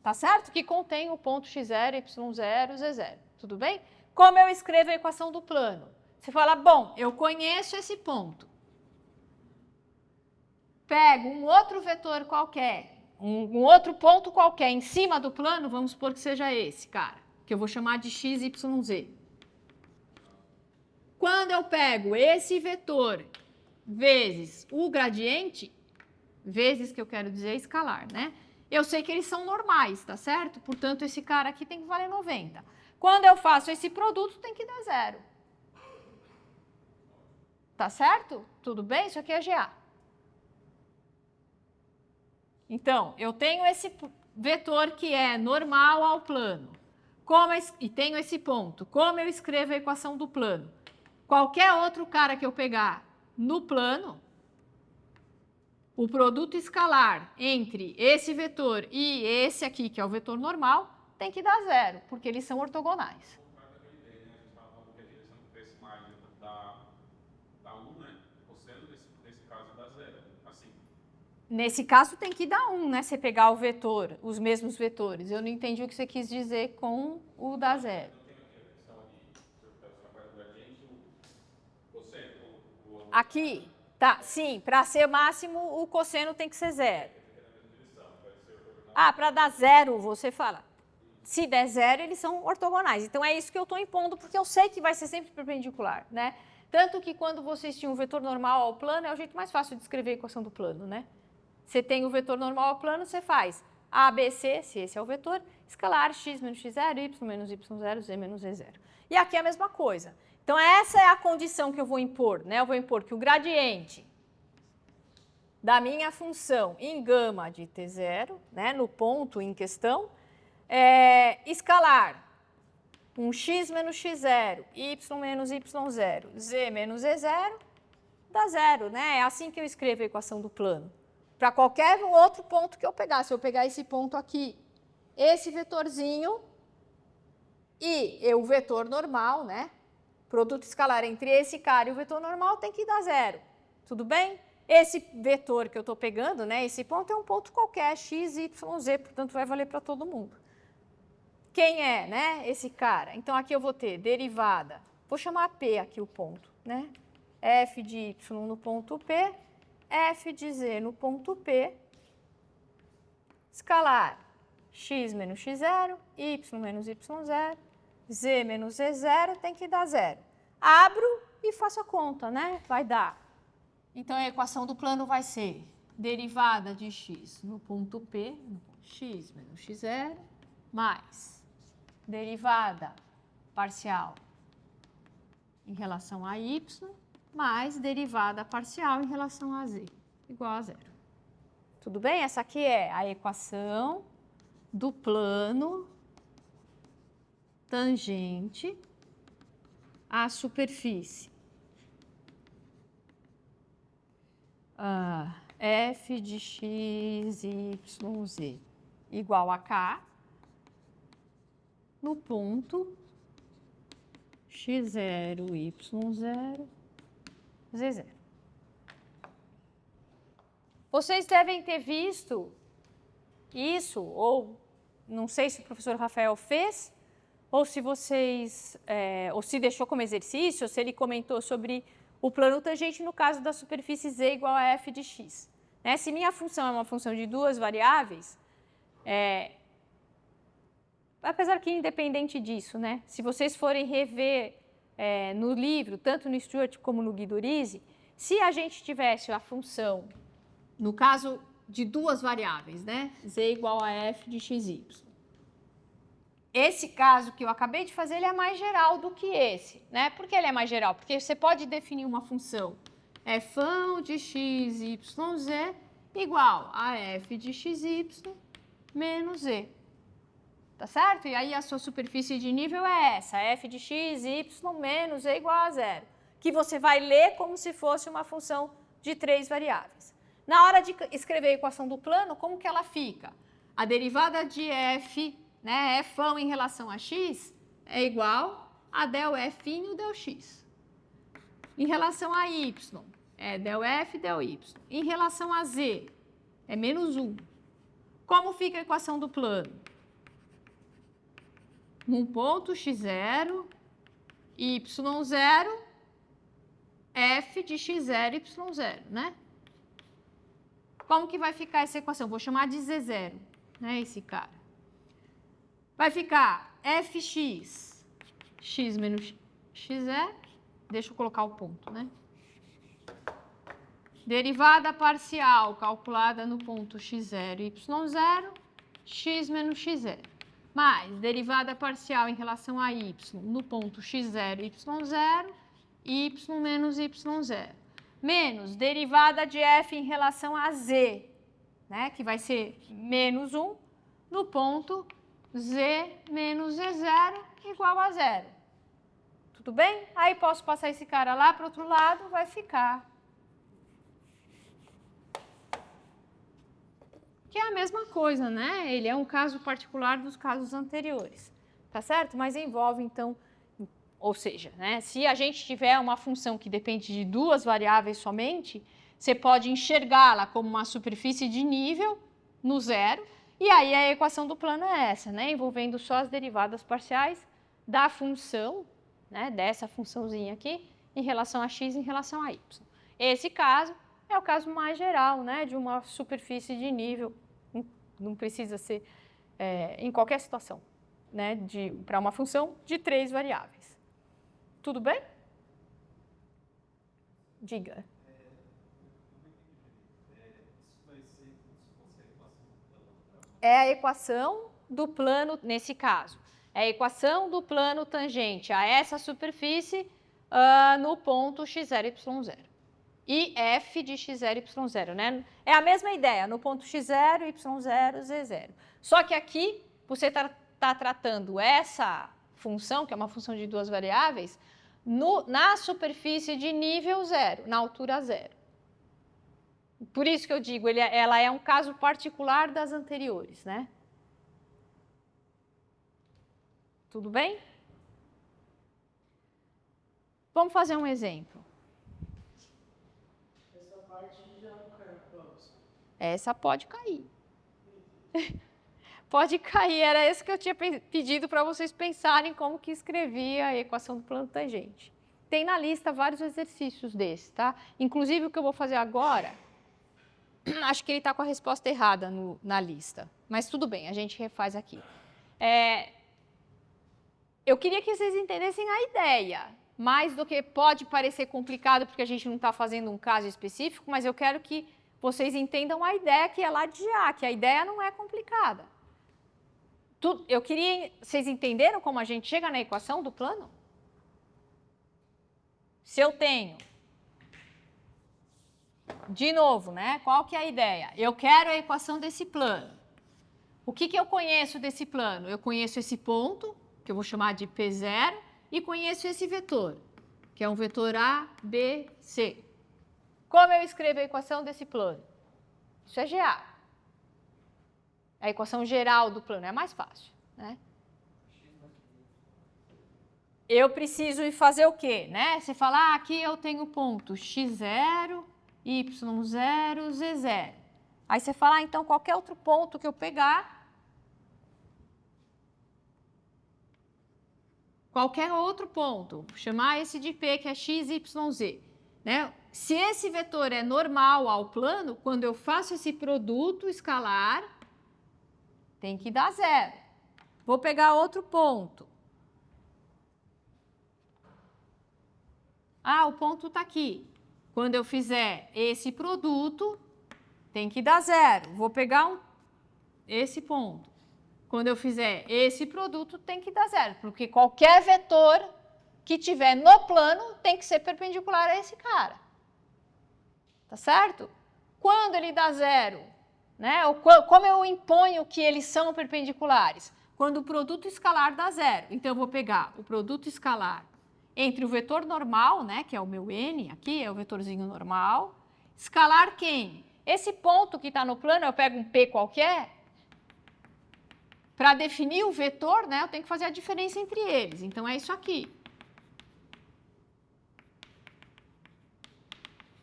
Tá certo? Que contém o ponto x0, y0, z0. Tudo bem? Como eu escrevo a equação do plano? Você fala, bom, eu conheço esse ponto. Pego um outro vetor qualquer, um outro ponto qualquer em cima do plano, vamos supor que seja esse, cara, que eu vou chamar de x, y, z. Quando eu pego esse vetor vezes o gradiente, vezes que eu quero dizer escalar, né? Eu sei que eles são normais, tá certo? Portanto, esse cara aqui tem que valer 90. Quando eu faço esse produto, tem que dar zero. Tá certo? Tudo bem? Isso aqui é GA. Então, eu tenho esse vetor que é normal ao plano. E tenho esse ponto. Como eu escrevo a equação do plano? Qualquer outro cara que eu pegar no plano, o produto escalar entre esse vetor e esse aqui, que é o vetor normal, tem que dar zero, porque eles são ortogonais. nesse caso tem que dar 1, né? Você pegar o vetor, os mesmos vetores. Eu não entendi o que você quis dizer com o da 0. Aqui, tá, sim, para ser máximo, o cosseno tem que ser 0. Ah, para dar 0, você fala. Se der 0, eles são ortogonais. Então, é isso que eu estou impondo, porque eu sei que vai ser sempre perpendicular, né? Tanto que quando vocês tinham o vetor normal ao plano, é o jeito mais fácil de escrever a equação do plano, né? Você tem o vetor normal ao plano, você faz A, B, C, se esse é o vetor, escalar x menos x0, y menos y0, z menos z0. E aqui é a mesma coisa. Então, essa é a condição que eu vou impor, né? Eu vou impor que o gradiente da minha função em gama de t0, né, no ponto em questão, é escalar um x menos x0, y menos y0, z menos z0, dá 0, né? É assim que eu escrevo a equação do plano. Para qualquer outro ponto que eu pegar, se eu pegar esse ponto aqui, esse vetorzinho e o vetor normal, né? Produto escalar entre esse cara e o vetor normal tem que dar 0. Tudo bem? Esse vetor que eu estou pegando, né? Esse ponto é um ponto qualquer, x, y, z, portanto vai valer para todo mundo. Quem é, né, esse cara? Então, aqui eu vou ter derivada, vou chamar P aqui o ponto, né? F de y no ponto P, F de z no ponto P, escalar x menos x0, y menos y0, z menos z0 tem que dar 0. Abro e faço a conta, né? Vai dar. Então, a equação do plano vai ser derivada de x no ponto P, x menos x0, mais derivada parcial em relação a y, mais derivada parcial em relação a z, igual a 0. Tudo bem? Essa aqui é a equação do plano tangente à superfície. F de x, y, z igual a k no ponto x0, y0, z0. Vocês devem ter visto isso, ou não sei se o professor Rafael fez, ou se vocês, ou se deixou como exercício, ou se ele comentou sobre o plano tangente no caso da superfície z igual a f de x. Né? Se minha função é uma função de duas variáveis, apesar que independente disso, né? Se vocês forem rever no livro, tanto no Stewart como no Guidorizi, se a gente tivesse a função, no caso de duas variáveis, né? Z igual a f de xy. Esse caso que eu acabei de fazer, ele é mais geral do que esse, né? Por que ele é mais geral? Porque você pode definir uma função f de x, y, z igual a f de xy menos z. Tá certo? E aí a sua superfície de nível é essa, f de x, y menos z igual a 0, que você vai ler como se fosse uma função de três variáveis. Na hora de escrever a equação do plano, como que ela fica? A derivada de f, né, f em relação a x, é igual a del f del x. Em relação a y, é del f del y. Em relação a z, é menos 1. Como fica a equação do plano? Um ponto x0, y0, f de x0, y0, né? Como que vai ficar essa equação? Vou chamar de z0, né, esse cara. Vai ficar fx, x menos x0, deixa eu colocar o ponto, né? Derivada parcial calculada no ponto x0, y0, x menos x0. Mais derivada parcial em relação a y no ponto x0, y0, y menos y0. Menos derivada de f em relação a z, né, que vai ser menos 1 no ponto z menos z0 igual a 0. Tudo bem? Aí posso passar esse cara lá para o outro lado, vai ficar. Que é a mesma coisa, né? Ele é um caso particular dos casos anteriores, tá certo? Mas envolve, então, ou seja, né, se a gente tiver uma função que depende de duas variáveis somente, você pode enxergá-la como uma superfície de nível no zero, e aí a equação do plano é essa, né? Envolvendo só as derivadas parciais da função, né? Dessa funçãozinha aqui, em relação a x, em relação a y. Esse caso é o caso mais geral, né? De uma superfície de nível, não precisa ser em qualquer situação, né? Para uma função de 3 variáveis. Tudo bem? Diga. É a equação do plano, nesse caso, é a equação do plano tangente a essa superfície no ponto x0, y0. E f de x0, y0, né? É a mesma ideia, no ponto x0, y0, z0. Só que aqui, você está tratando essa função, que é uma função de 2 variáveis, na superfície de nível 0, na altura 0. Por isso que eu digo, ela é um caso particular das anteriores, né? Tudo bem? Vamos fazer um exemplo. Essa parte já não caiu, vamos. Essa pode cair. Pode cair, era esse que eu tinha pedido para vocês pensarem como que escrevia a equação do plano tangente. Tem na lista vários exercícios desses, tá? Inclusive o que eu vou fazer agora, acho que ele está com a resposta errada na lista, mas tudo bem, a gente refaz aqui. Eu queria que vocês entendessem a ideia, mais do que pode parecer complicado, porque a gente não está fazendo um caso específico, mas eu quero que vocês entendam a ideia que é lá de A, que a ideia não é complicada. Eu queria... Vocês entenderam como a gente chega na equação do plano? Se eu tenho... De novo, né? Qual que é a ideia? Eu quero a equação desse plano. O que eu conheço desse plano? Eu conheço esse ponto, que eu vou chamar de P0, e conheço esse vetor, que é um vetor A, B, C. Como eu escrevo a equação desse plano? Isso é GA. A equação geral do plano é mais fácil, né? Eu preciso fazer o quê, né? Você fala, aqui eu tenho ponto x0, y0, z0. Aí você fala, então qualquer outro ponto que eu pegar, qualquer outro ponto, chamar esse de P, que é x, y, z, né? Se esse vetor é normal ao plano, quando eu faço esse produto escalar, tem que dar 0. Vou pegar outro ponto. O ponto está aqui. Quando eu fizer esse produto, tem que dar 0. Vou pegar esse ponto. Quando eu fizer esse produto, tem que dar 0. Porque qualquer vetor que tiver no plano tem que ser perpendicular a esse cara. Tá certo? Quando ele dá 0, né? Como eu imponho que eles são perpendiculares? Quando o produto escalar dá 0. Então, eu vou pegar o produto escalar entre o vetor normal, né, que é o meu n, aqui é o vetorzinho normal, escalar quem? Esse ponto que está no plano, eu pego um P qualquer, para definir o vetor, né, eu tenho que fazer a diferença entre eles. Então, é isso aqui.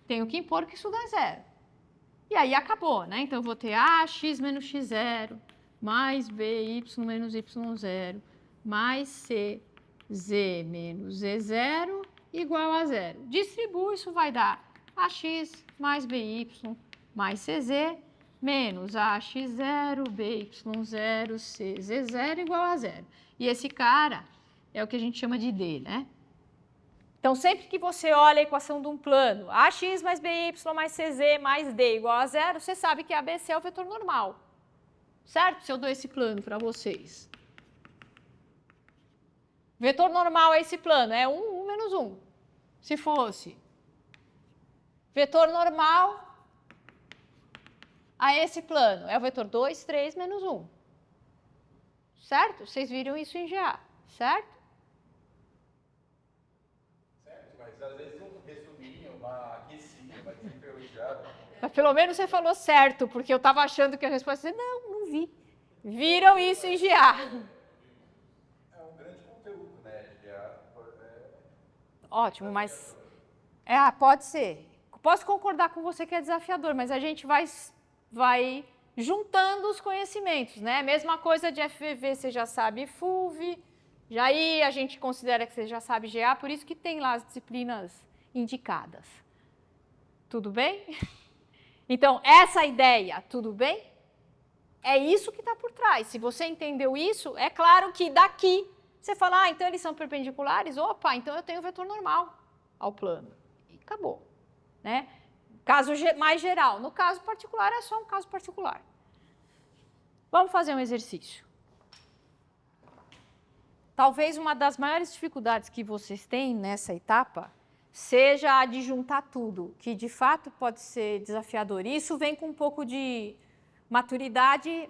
Tenho que impor que isso dá 0. E aí acabou, né? Então, eu vou ter AX menos X0, mais BY menos Y0, mais CZ menos Z0 igual a 0. Distribuo, isso vai dar AX mais BY mais CZ menos AX0, BY0, CZ0 igual a 0. E esse cara é o que a gente chama de D, né? Então, sempre que você olha a equação de um plano, AX mais BY mais CZ mais D igual a 0, você sabe que ABC é o vetor normal. Certo? Se eu dou esse plano para vocês. Vetor normal é esse plano, é 1, 1 menos 1. Se fosse vetor normal a esse plano, é o vetor 2, 3 menos 1. Certo? Vocês viram isso em GA, certo? Mas às vezes um resuminho, uma aquecidinha, uma desenferrujada. Mas pelo menos você falou certo, porque eu estava achando que a resposta ia ser, não vi. Viram isso em GA. É um grande conteúdo, né? Ótimo, mas... pode ser. Posso concordar com você que é desafiador, mas a gente vai juntando os conhecimentos, né? Mesma coisa de FVV, você já sabe FUV, já aí a gente considera que você já sabe GA, por isso que tem lá as disciplinas indicadas. Tudo bem? Então, essa ideia, tudo bem? É isso que está por trás. Se você entendeu isso, é claro que daqui você fala, então eles são perpendiculares? Opa, então eu tenho vetor normal ao plano. E acabou. Né? Caso mais geral. No caso particular, é só um caso particular. Vamos fazer um exercício. Talvez uma das maiores dificuldades que vocês têm nessa etapa seja a de juntar tudo, que de fato pode ser desafiador. Isso vem com um pouco de maturidade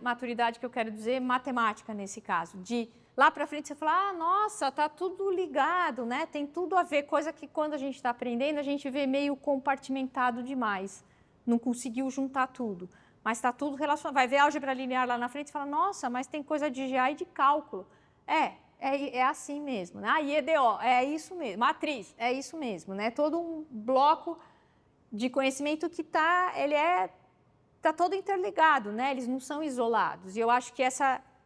que eu quero dizer, matemática nesse caso, de lá para frente você falar, nossa, tá tudo ligado, né? Tem tudo a ver, coisa que quando a gente está aprendendo, a gente vê meio compartimentado demais, não conseguiu juntar tudo, mas está tudo relacionado, vai ver álgebra linear lá na frente e fala, nossa, mas tem coisa de GA e de cálculo. É assim mesmo, né? IEDO, é isso mesmo, matriz, é isso mesmo, né? Todo um bloco de conhecimento que tá todo interligado, né? Eles não são isolados. E eu acho que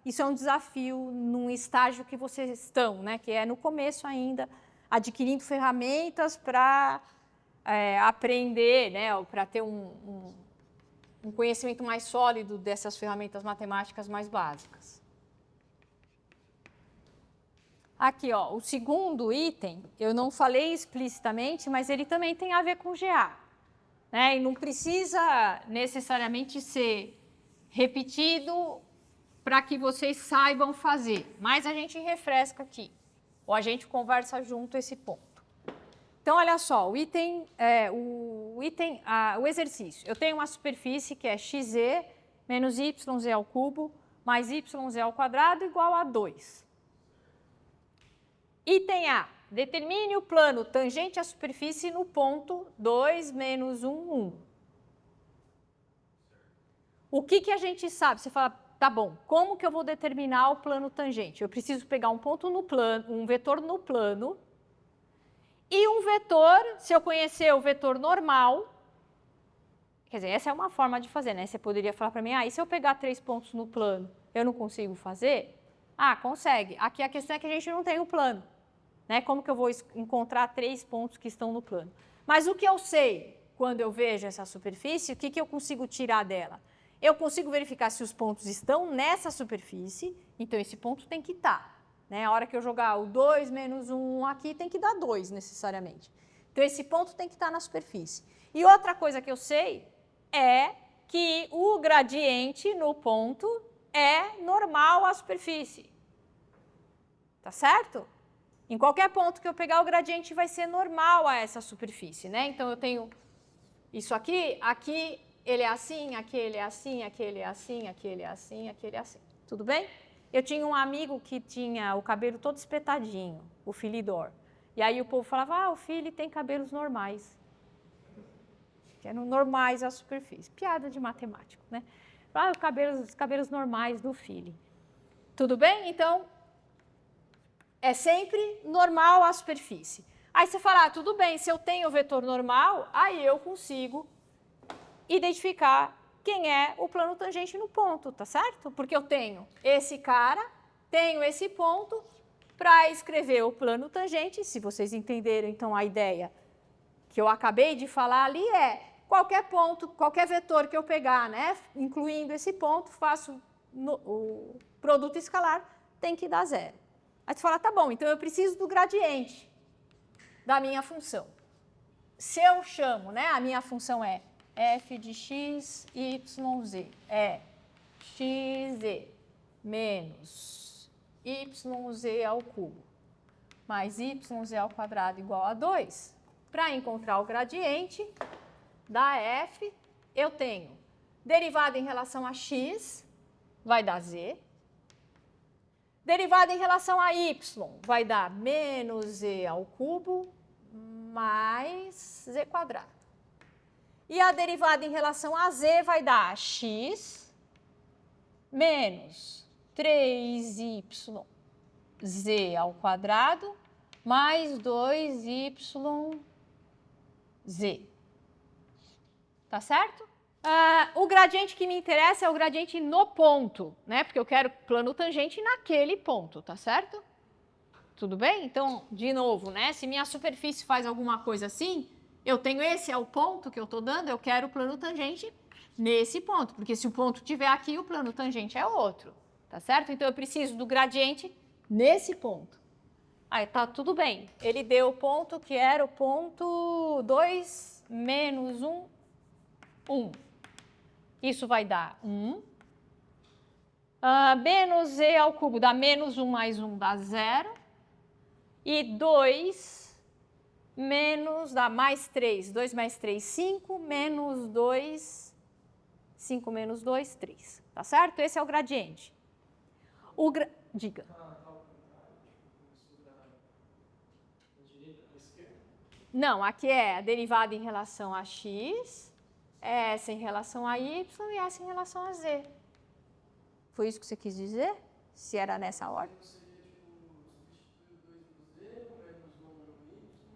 isso é um desafio num estágio que vocês estão, né? Que é no começo ainda, adquirindo ferramentas para aprender, né? Para ter um conhecimento mais sólido dessas ferramentas matemáticas mais básicas. Aqui, ó, o segundo item, eu não falei explicitamente, mas ele também tem a ver com GA. Né? E não precisa necessariamente ser repetido para que vocês saibam fazer, mas a gente refresca aqui, ou a gente conversa junto esse ponto. Então, olha só, o exercício. Eu tenho uma superfície que é xz menos yz ao cubo mais yz ao quadrado igual a 2. Item A, determine o plano tangente à superfície no ponto 2, menos 1, 1. O que a gente sabe? Você fala, tá bom, como que eu vou determinar o plano tangente? Eu preciso pegar um ponto no plano, um vetor no plano, e um vetor, se eu conhecer o vetor normal, quer dizer, essa é uma forma de fazer, né? Você poderia falar para mim, e se eu pegar 3 pontos no plano, eu não consigo fazer? Consegue. Aqui a questão é que a gente não tem o plano. Né? Como que eu vou encontrar 3 pontos que estão no plano? Mas o que eu sei quando eu vejo essa superfície, o que eu consigo tirar dela? Eu consigo verificar se os pontos estão nessa superfície, então esse ponto tem que estar. Né? A hora que eu jogar o 2 menos 1 aqui, tem que dar 2 necessariamente. Então esse ponto tem que estar na superfície. E outra coisa que eu sei é que o gradiente no ponto é normal à superfície. Tá certo? Em qualquer ponto que eu pegar, o gradiente vai ser normal a essa superfície, né? Então, eu tenho isso aqui ele é assim, aqui ele é assim, aqui ele é assim, aqui ele é assim, aqui ele é assim. Tudo bem? Eu tinha um amigo que tinha o cabelo todo espetadinho, o Philidor. E aí o povo falava, o Philly tem cabelos normais. Que eram normais à superfície. Piada de matemático, né? Os cabelos normais do Philly. Tudo bem? Então, é sempre normal à superfície. Aí você fala, tudo bem, se eu tenho o vetor normal, aí eu consigo identificar quem é o plano tangente no ponto, tá certo? Porque eu tenho esse cara, tenho esse ponto, para escrever o plano tangente, se vocês entenderam, então, a ideia que eu acabei de falar ali qualquer ponto, qualquer vetor que eu pegar, né, incluindo esse ponto, faço o produto escalar, tem que dar 0. Aí você fala, tá bom, então eu preciso do gradiente da minha função. Se eu chamo, né, a minha função é f de x, y, z, é xz menos yz ao cubo mais yz ao quadrado igual a 2. Para encontrar o gradiente da f, eu tenho derivada em relação a x, vai dar z. Derivada em relação a y vai dar menos z ao cubo mais z quadrado. E a derivada em relação a z vai dar x menos 3yz ao quadrado mais 2yz. tá certo? O gradiente que me interessa é o gradiente no ponto, né? Porque eu quero plano tangente naquele ponto, tá certo? Tudo bem? Então, de novo, né? Se minha superfície faz alguma coisa assim, eu tenho esse é o ponto que eu estou dando, eu quero o plano tangente nesse ponto, porque se o ponto estiver aqui, o plano tangente é outro, tá certo? Então, eu preciso do gradiente nesse ponto. Aí, tá tudo bem. Ele deu o ponto que era o ponto 2 menos 1, 1. Isso vai dar 1. Menos e ao cubo dá menos 1 mais 1 dá 0. E 2 menos dá mais 3. 2 mais 3, 5. Menos 2, 5 menos 2, 3. Tá certo? Esse é o gradiente. Diga. Não, aqui é a derivada em relação a x, essa em relação a y e essa em relação a z. Foi isso que você quis dizer? Se era nessa ordem?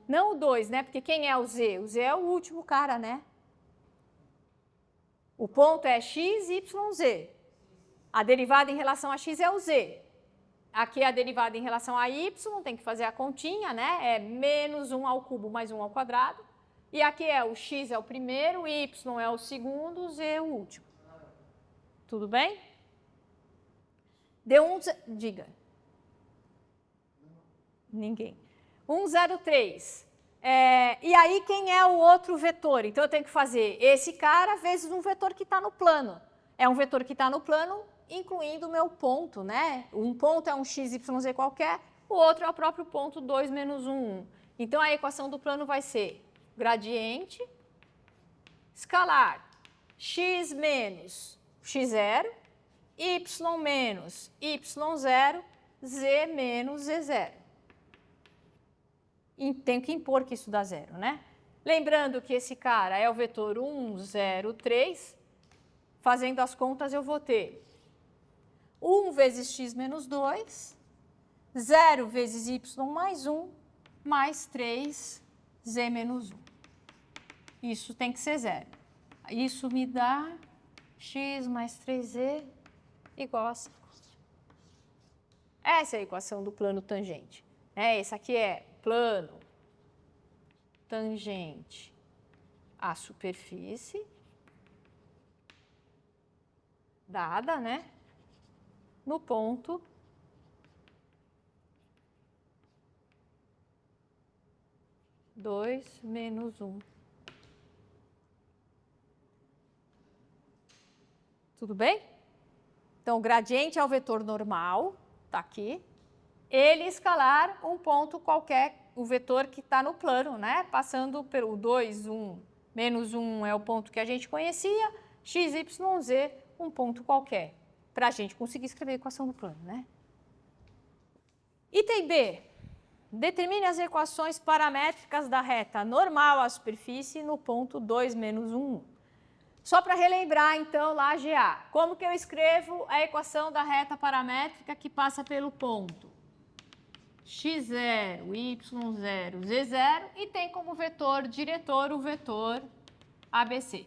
Não o 2, né? Porque quem é o z? O z é o último cara, né? O ponto é x, y, z. A derivada em relação a x é o z. Aqui é a derivada em relação a y, tem que fazer a continha, né? É menos 1 ao cubo mais 1 ao quadrado. E aqui é o x é o primeiro, o y é o segundo, o z é o último. Tudo bem? Deu um... Diga. Ninguém. 1,03. E aí, quem é o outro vetor? Então, eu tenho que fazer esse cara vezes um vetor que está no plano. É um vetor que está no plano, incluindo o meu ponto, né? Um ponto é um x, y, z qualquer, o outro é o próprio ponto 2 menos 1, 1. Então, a equação do plano vai ser gradiente escalar x menos x0, y menos y0, z menos z0. E tenho que impor que isso dá 0, né? Lembrando que esse cara é o vetor 1, 0, 3. Fazendo as contas, eu vou ter 1 vezes x menos 2, 0 vezes y mais 1, mais 3, z menos 1. Isso tem que ser 0. Isso me dá x mais 3z igual a 5. Essa é a equação do plano tangente. Esse aqui é plano tangente à superfície, dada, né? No ponto dois menos 1. Tudo bem? Então, o gradiente é o vetor normal, está aqui. Ele escalar um ponto qualquer, o vetor que está no plano, né? Passando pelo 2, 1, menos 1 é o ponto que a gente conhecia, x, y, z, um ponto qualquer, para a gente conseguir escrever a equação do plano, né? Item B. Determine as equações paramétricas da reta normal à superfície no ponto 2 menos 1, 1. Só para relembrar, então, lá GA. Como que eu escrevo a equação da reta paramétrica que passa pelo ponto? x0, y0, z0 e tem como vetor diretor o vetor ABC.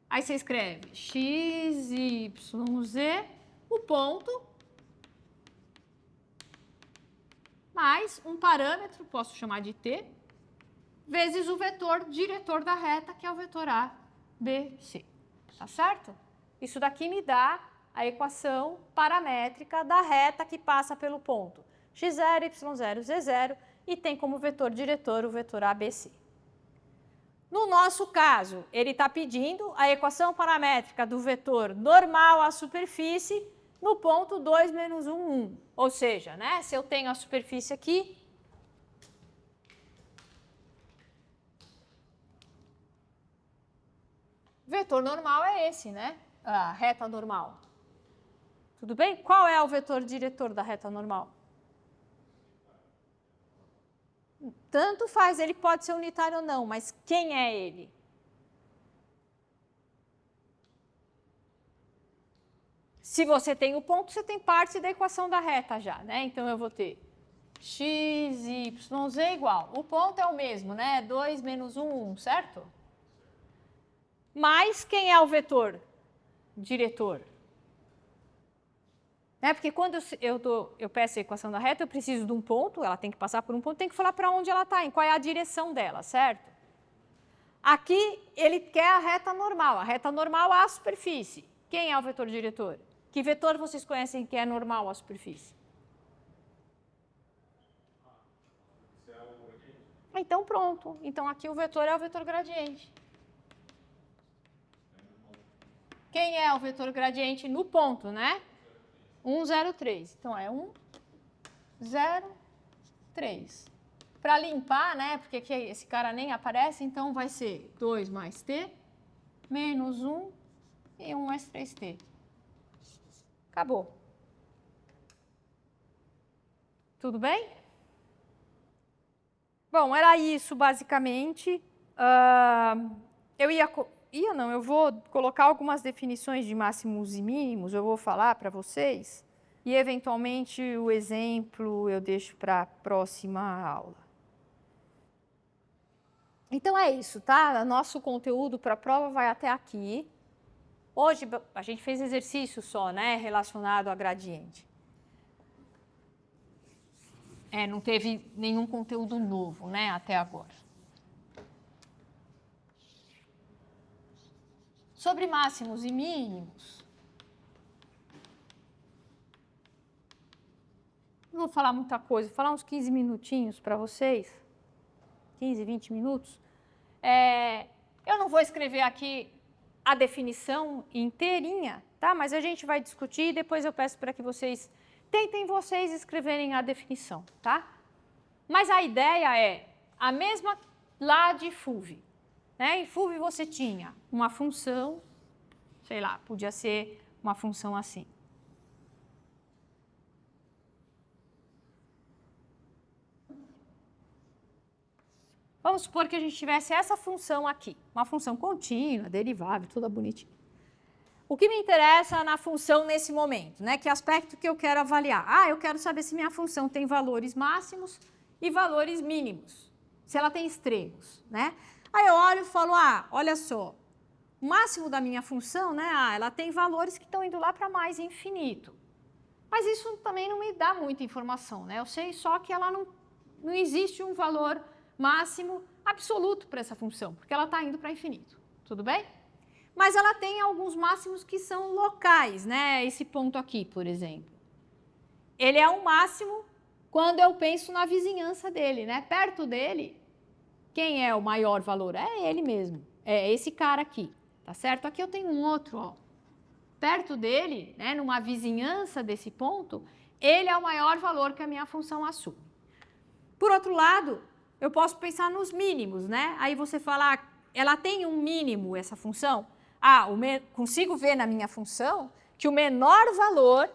Aí você escreve x, y, z, o ponto, mais um parâmetro, posso chamar de t, vezes o vetor diretor da reta, que é o vetor ABC. Tá certo? Isso daqui me dá a equação paramétrica da reta que passa pelo ponto x0, y0, z0 e tem como vetor diretor o vetor ABC. No nosso caso, ele está pedindo a equação paramétrica do vetor normal à superfície no ponto 2 menos 1, 1. Ou seja, né, se eu tenho a superfície aqui, vetor normal é esse, né? A reta normal. Tudo bem? Qual é o vetor diretor da reta normal? Tanto faz, ele pode ser unitário ou não, mas quem é ele? Se você tem o ponto, você tem parte da equação da reta já, né? Então, eu vou ter x, y, z igual. O ponto é o mesmo, né? 2 menos 1, 1, certo? mais quem é o vetor diretor? Né? Porque quando eu peço a equação da reta, eu preciso de um ponto, ela tem que passar por um ponto, tem que falar para onde ela está, em qual é a direção dela, certo? Aqui, ele quer a reta normal à superfície. Quem é o vetor diretor? Que vetor vocês conhecem que é normal à superfície? Então, pronto. Então, aqui o vetor é o vetor gradiente. Quem é o vetor gradiente no ponto, né? 1, 0, 3. Então, é 1, 0, 3. Para limpar, né? Porque aqui esse cara nem aparece, então vai ser 2 mais t, menos 1 e 1 mais 3t. Acabou. Tudo bem? Bom, era isso, basicamente. Eu vou colocar algumas definições de máximos e mínimos, eu vou falar para vocês, e, eventualmente, o exemplo eu deixo para a próxima aula. Então, é isso, tá? Nosso conteúdo para a prova vai até aqui. Hoje, a gente fez exercício só, né, relacionado a gradiente. Não teve nenhum conteúdo novo, né, até agora. Sobre máximos e mínimos, não vou falar muita coisa, vou falar uns 15 minutinhos para vocês. 15, 20 minutos. Eu não vou escrever aqui a definição inteirinha, tá? Mas a gente vai discutir e depois eu peço para que vocês tentem escreverem a definição, tá? Mas a ideia é a mesma lá de FUV. Né? Em FUV você tinha uma função, sei lá, podia ser uma função assim. Vamos supor que a gente tivesse essa função aqui, uma função contínua, derivável, toda bonitinha. O que me interessa na função nesse momento, né? Que aspecto que eu quero avaliar? Eu quero saber se minha função tem valores máximos e valores mínimos, se ela tem extremos, né? Aí eu olho e falo, olha só, o máximo da minha função, né? Ela tem valores que estão indo lá para mais infinito. Mas isso também não me dá muita informação, né? Eu sei só que ela não existe um valor máximo absoluto para essa função, porque ela está indo para infinito, tudo bem? Mas ela tem alguns máximos que são locais, né? Esse ponto aqui, por exemplo. Ele é um máximo quando eu penso na vizinhança dele, né? Perto dele, quem é o maior valor? É ele mesmo, é esse cara aqui, tá certo? Aqui eu tenho um outro, ó. Perto dele, né, numa vizinhança desse ponto, ele é o maior valor que a minha função assume. Por outro lado, eu posso pensar nos mínimos, né? Aí você fala, ela tem um mínimo, essa função? Consigo ver na minha função que o menor valor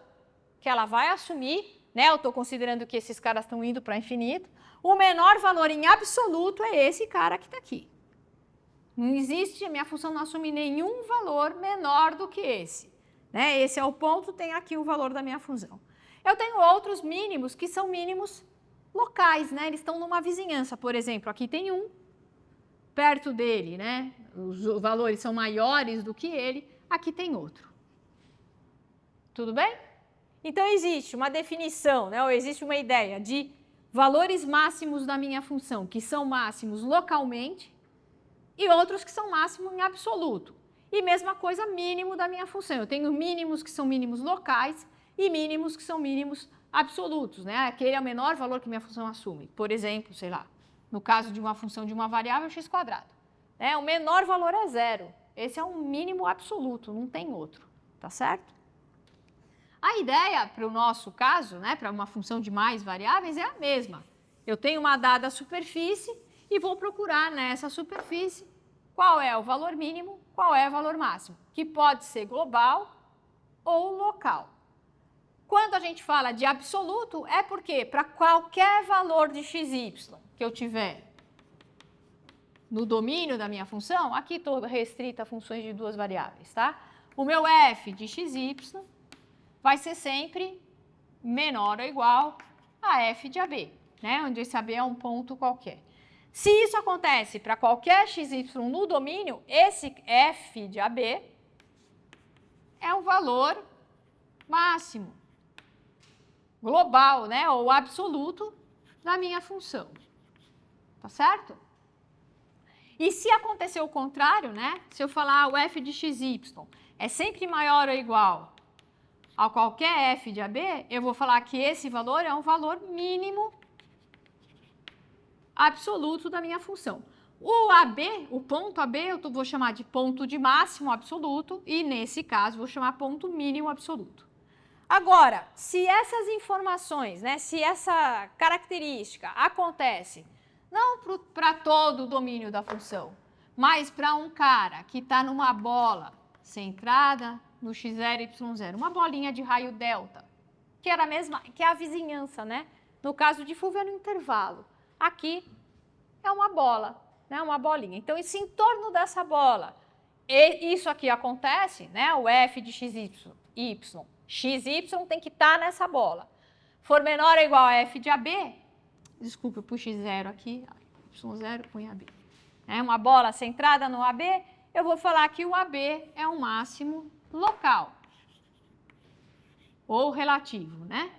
que ela vai assumir, né? Eu estou considerando que esses caras estão indo para infinito, o menor valor em absoluto é esse cara que está aqui. Não existe, a minha função não assume nenhum valor menor do que esse. Né? Esse é o ponto, tem aqui o valor da minha função. Eu tenho outros mínimos que são mínimos locais, né? Eles estão numa vizinhança, por exemplo, aqui tem um, perto dele, né? Os valores são maiores do que ele, aqui tem outro. Tudo bem? Então, existe uma definição, né? Ou existe uma ideia de valores máximos da minha função, que são máximos localmente, e outros que são máximos em absoluto. E mesma coisa, mínimo da minha função. Eu tenho mínimos que são mínimos locais e mínimos que são mínimos absolutos, né? Aquele é o menor valor que minha função assume. Por exemplo, sei lá, no caso de uma função de uma variável x². Né? O menor valor é 0. Esse é um mínimo absoluto, não tem outro, tá certo? A ideia para o nosso caso, né, para uma função de mais variáveis, é a mesma. Eu tenho uma dada superfície e vou procurar nessa superfície qual é o valor mínimo, qual é o valor máximo, que pode ser global ou local. Quando a gente fala de absoluto, é porque para qualquer valor de xy que eu tiver no domínio da minha função, aqui estou restrita a funções de duas variáveis, tá? O meu f de xy vai ser sempre menor ou igual a f de AB, né? Onde esse AB é um ponto qualquer. Se isso acontece para qualquer xy no domínio, esse f de AB é um valor máximo, global, né, ou absoluto da minha função. Tá certo? E se acontecer o contrário, né, se eu falar o f de xy é sempre maior ou igual a qualquer f de AB, eu vou falar que esse valor é um valor mínimo absoluto da minha função. O AB, o ponto AB, eu vou chamar de ponto de máximo absoluto e, nesse caso, vou chamar ponto mínimo absoluto. Agora, se essas informações, né, se essa característica acontece não para todo o domínio da função, mas para um cara que está numa bola centrada no x0, y0, uma bolinha de raio delta, que era a mesma, que é a vizinhança, né? No caso de Fulvio é no intervalo. Aqui é uma bola, né? Uma bolinha. Então, isso em torno dessa bola, isso aqui acontece, né? O f de xy, xy tem que estar nessa bola. For menor ou igual a f de AB, desculpa, eu puxei 0 aqui, y0, põe AB. É uma bola centrada no AB, eu vou falar que o AB é um máximo local, ou relativo, né?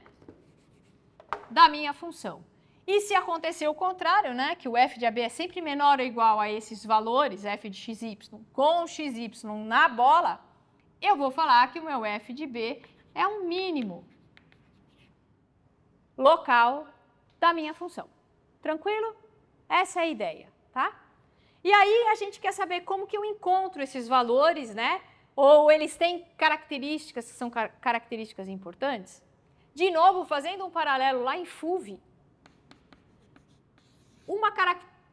Da minha função. E se acontecer o contrário, né, que o f de AB é sempre menor ou igual a esses valores, f de xy, com xy na bola, eu vou falar que o meu f de B é um mínimo local da minha função. Tranquilo? Essa é a ideia, tá? E aí a gente quer saber como que eu encontro esses valores, né? Ou eles têm características que são características importantes? De novo, fazendo um paralelo lá em Fulvio, uma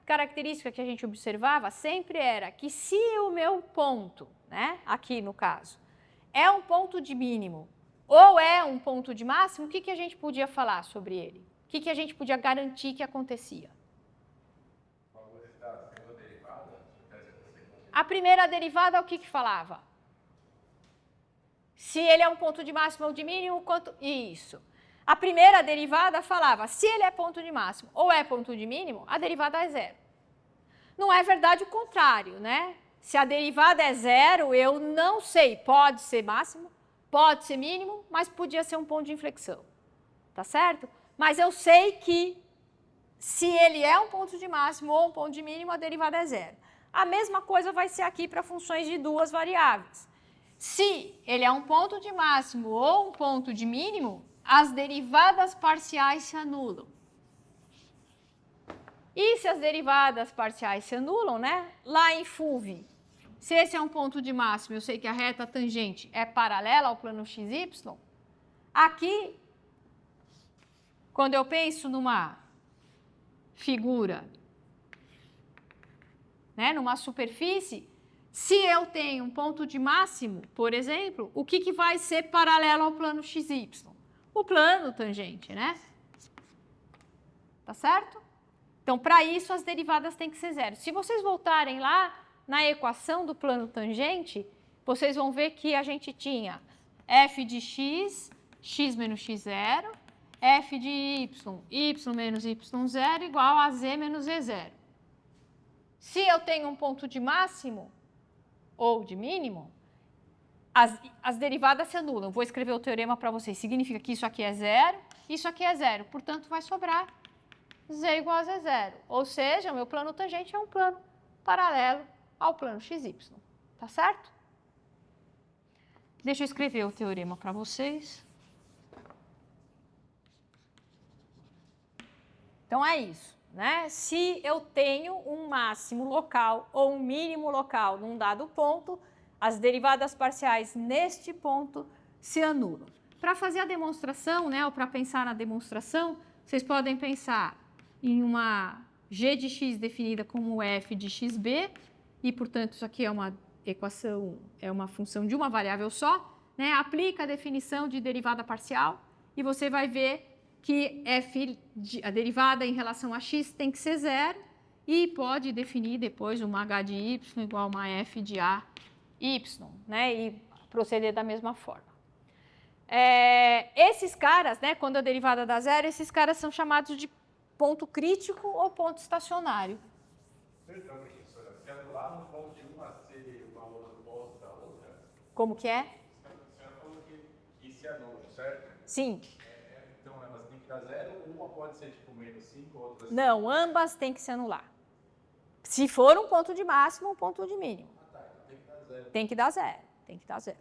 característica que a gente observava sempre era que se o meu ponto, né, aqui no caso, é um ponto de mínimo ou é um ponto de máximo, o que a gente podia falar sobre ele? O que a gente podia garantir que acontecia? A primeira derivada, o que falava? Se ele é um ponto de máximo ou de mínimo, quanto... Isso. A primeira derivada falava, se ele é ponto de máximo ou é ponto de mínimo, a derivada é zero. Não é verdade o contrário, né? Se a derivada é zero, eu não sei, pode ser máximo, pode ser mínimo, mas podia ser um ponto de inflexão, tá certo? Mas eu sei que se ele é um ponto de máximo ou um ponto de mínimo, a derivada é zero. A mesma coisa vai ser aqui para funções de duas variáveis. Se ele é um ponto de máximo ou um ponto de mínimo, as derivadas parciais se anulam. E se as derivadas parciais se anulam, né? Lá em Fulvio, se esse é um ponto de máximo, eu sei que a reta tangente é paralela ao plano XY. Aqui, quando eu penso numa figura, né, numa superfície, se eu tenho um ponto de máximo, por exemplo, o que vai ser paralelo ao plano XY? O plano tangente, né? Tá certo? Então, para isso, as derivadas têm que ser zero. Se vocês voltarem lá na equação do plano tangente, vocês vão ver que a gente tinha f de x, x menos x0, f de y menos y0 igual a z menos z0. Se eu tenho um ponto de máximo ou de mínimo, as derivadas se anulam. Vou escrever o teorema para vocês. Significa que isso aqui é zero, isso aqui é zero. Portanto, vai sobrar z igual a z0. Ou seja, o meu plano tangente é um plano paralelo ao plano xy. Tá certo? Deixa eu escrever o teorema para vocês. Então, é isso, né? Se eu tenho um máximo local ou um mínimo local num dado ponto, as derivadas parciais neste ponto se anulam. Para fazer a demonstração, né, ou para pensar na demonstração, vocês podem pensar em uma g de x definida como f de xb, e, portanto, isso aqui é uma equação, é uma função de uma variável só, né? Aplica a definição de derivada parcial e você vai ver que a derivada em relação a x tem que ser zero e pode definir depois uma h de y igual a uma f de a y, né? E proceder da mesma forma. Esses caras, né, quando a derivada dá zero, esses caras são chamados de ponto crítico ou ponto estacionário. Perdão, professora. Se anular não pode uma ser o valor oposto da outra? Como que é? A senhora falou que se anula, certo? Sim. Então elas têm que dar zero, uma pode ser tipo menos 5, outra 5. Não, ambas têm que se anular. Se for um ponto de máximo, um ponto de mínimo. Ah, tá. Então tem que dar zero. Tem que dar zero.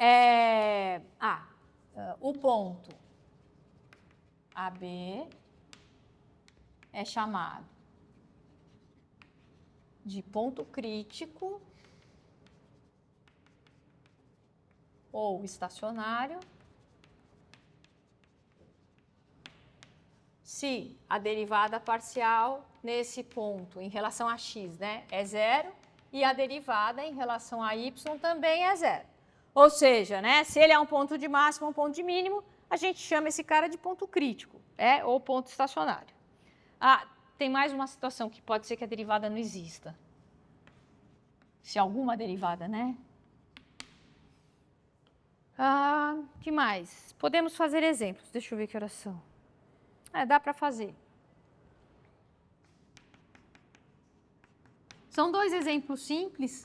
Tem que dar zero. O ponto AB é chamado de ponto crítico ou estacionário se a derivada parcial nesse ponto em relação a x, né, é zero e a derivada em relação a y também é zero. Ou seja, né, se ele é um ponto de máximo ou um ponto de mínimo, a gente chama esse cara de ponto crítico, ou ponto estacionário. Tem mais uma situação que pode ser que a derivada não exista. Se alguma derivada, né? Que mais? Podemos fazer exemplos. Deixa eu ver que horas são. Dá para fazer. São dois exemplos simples,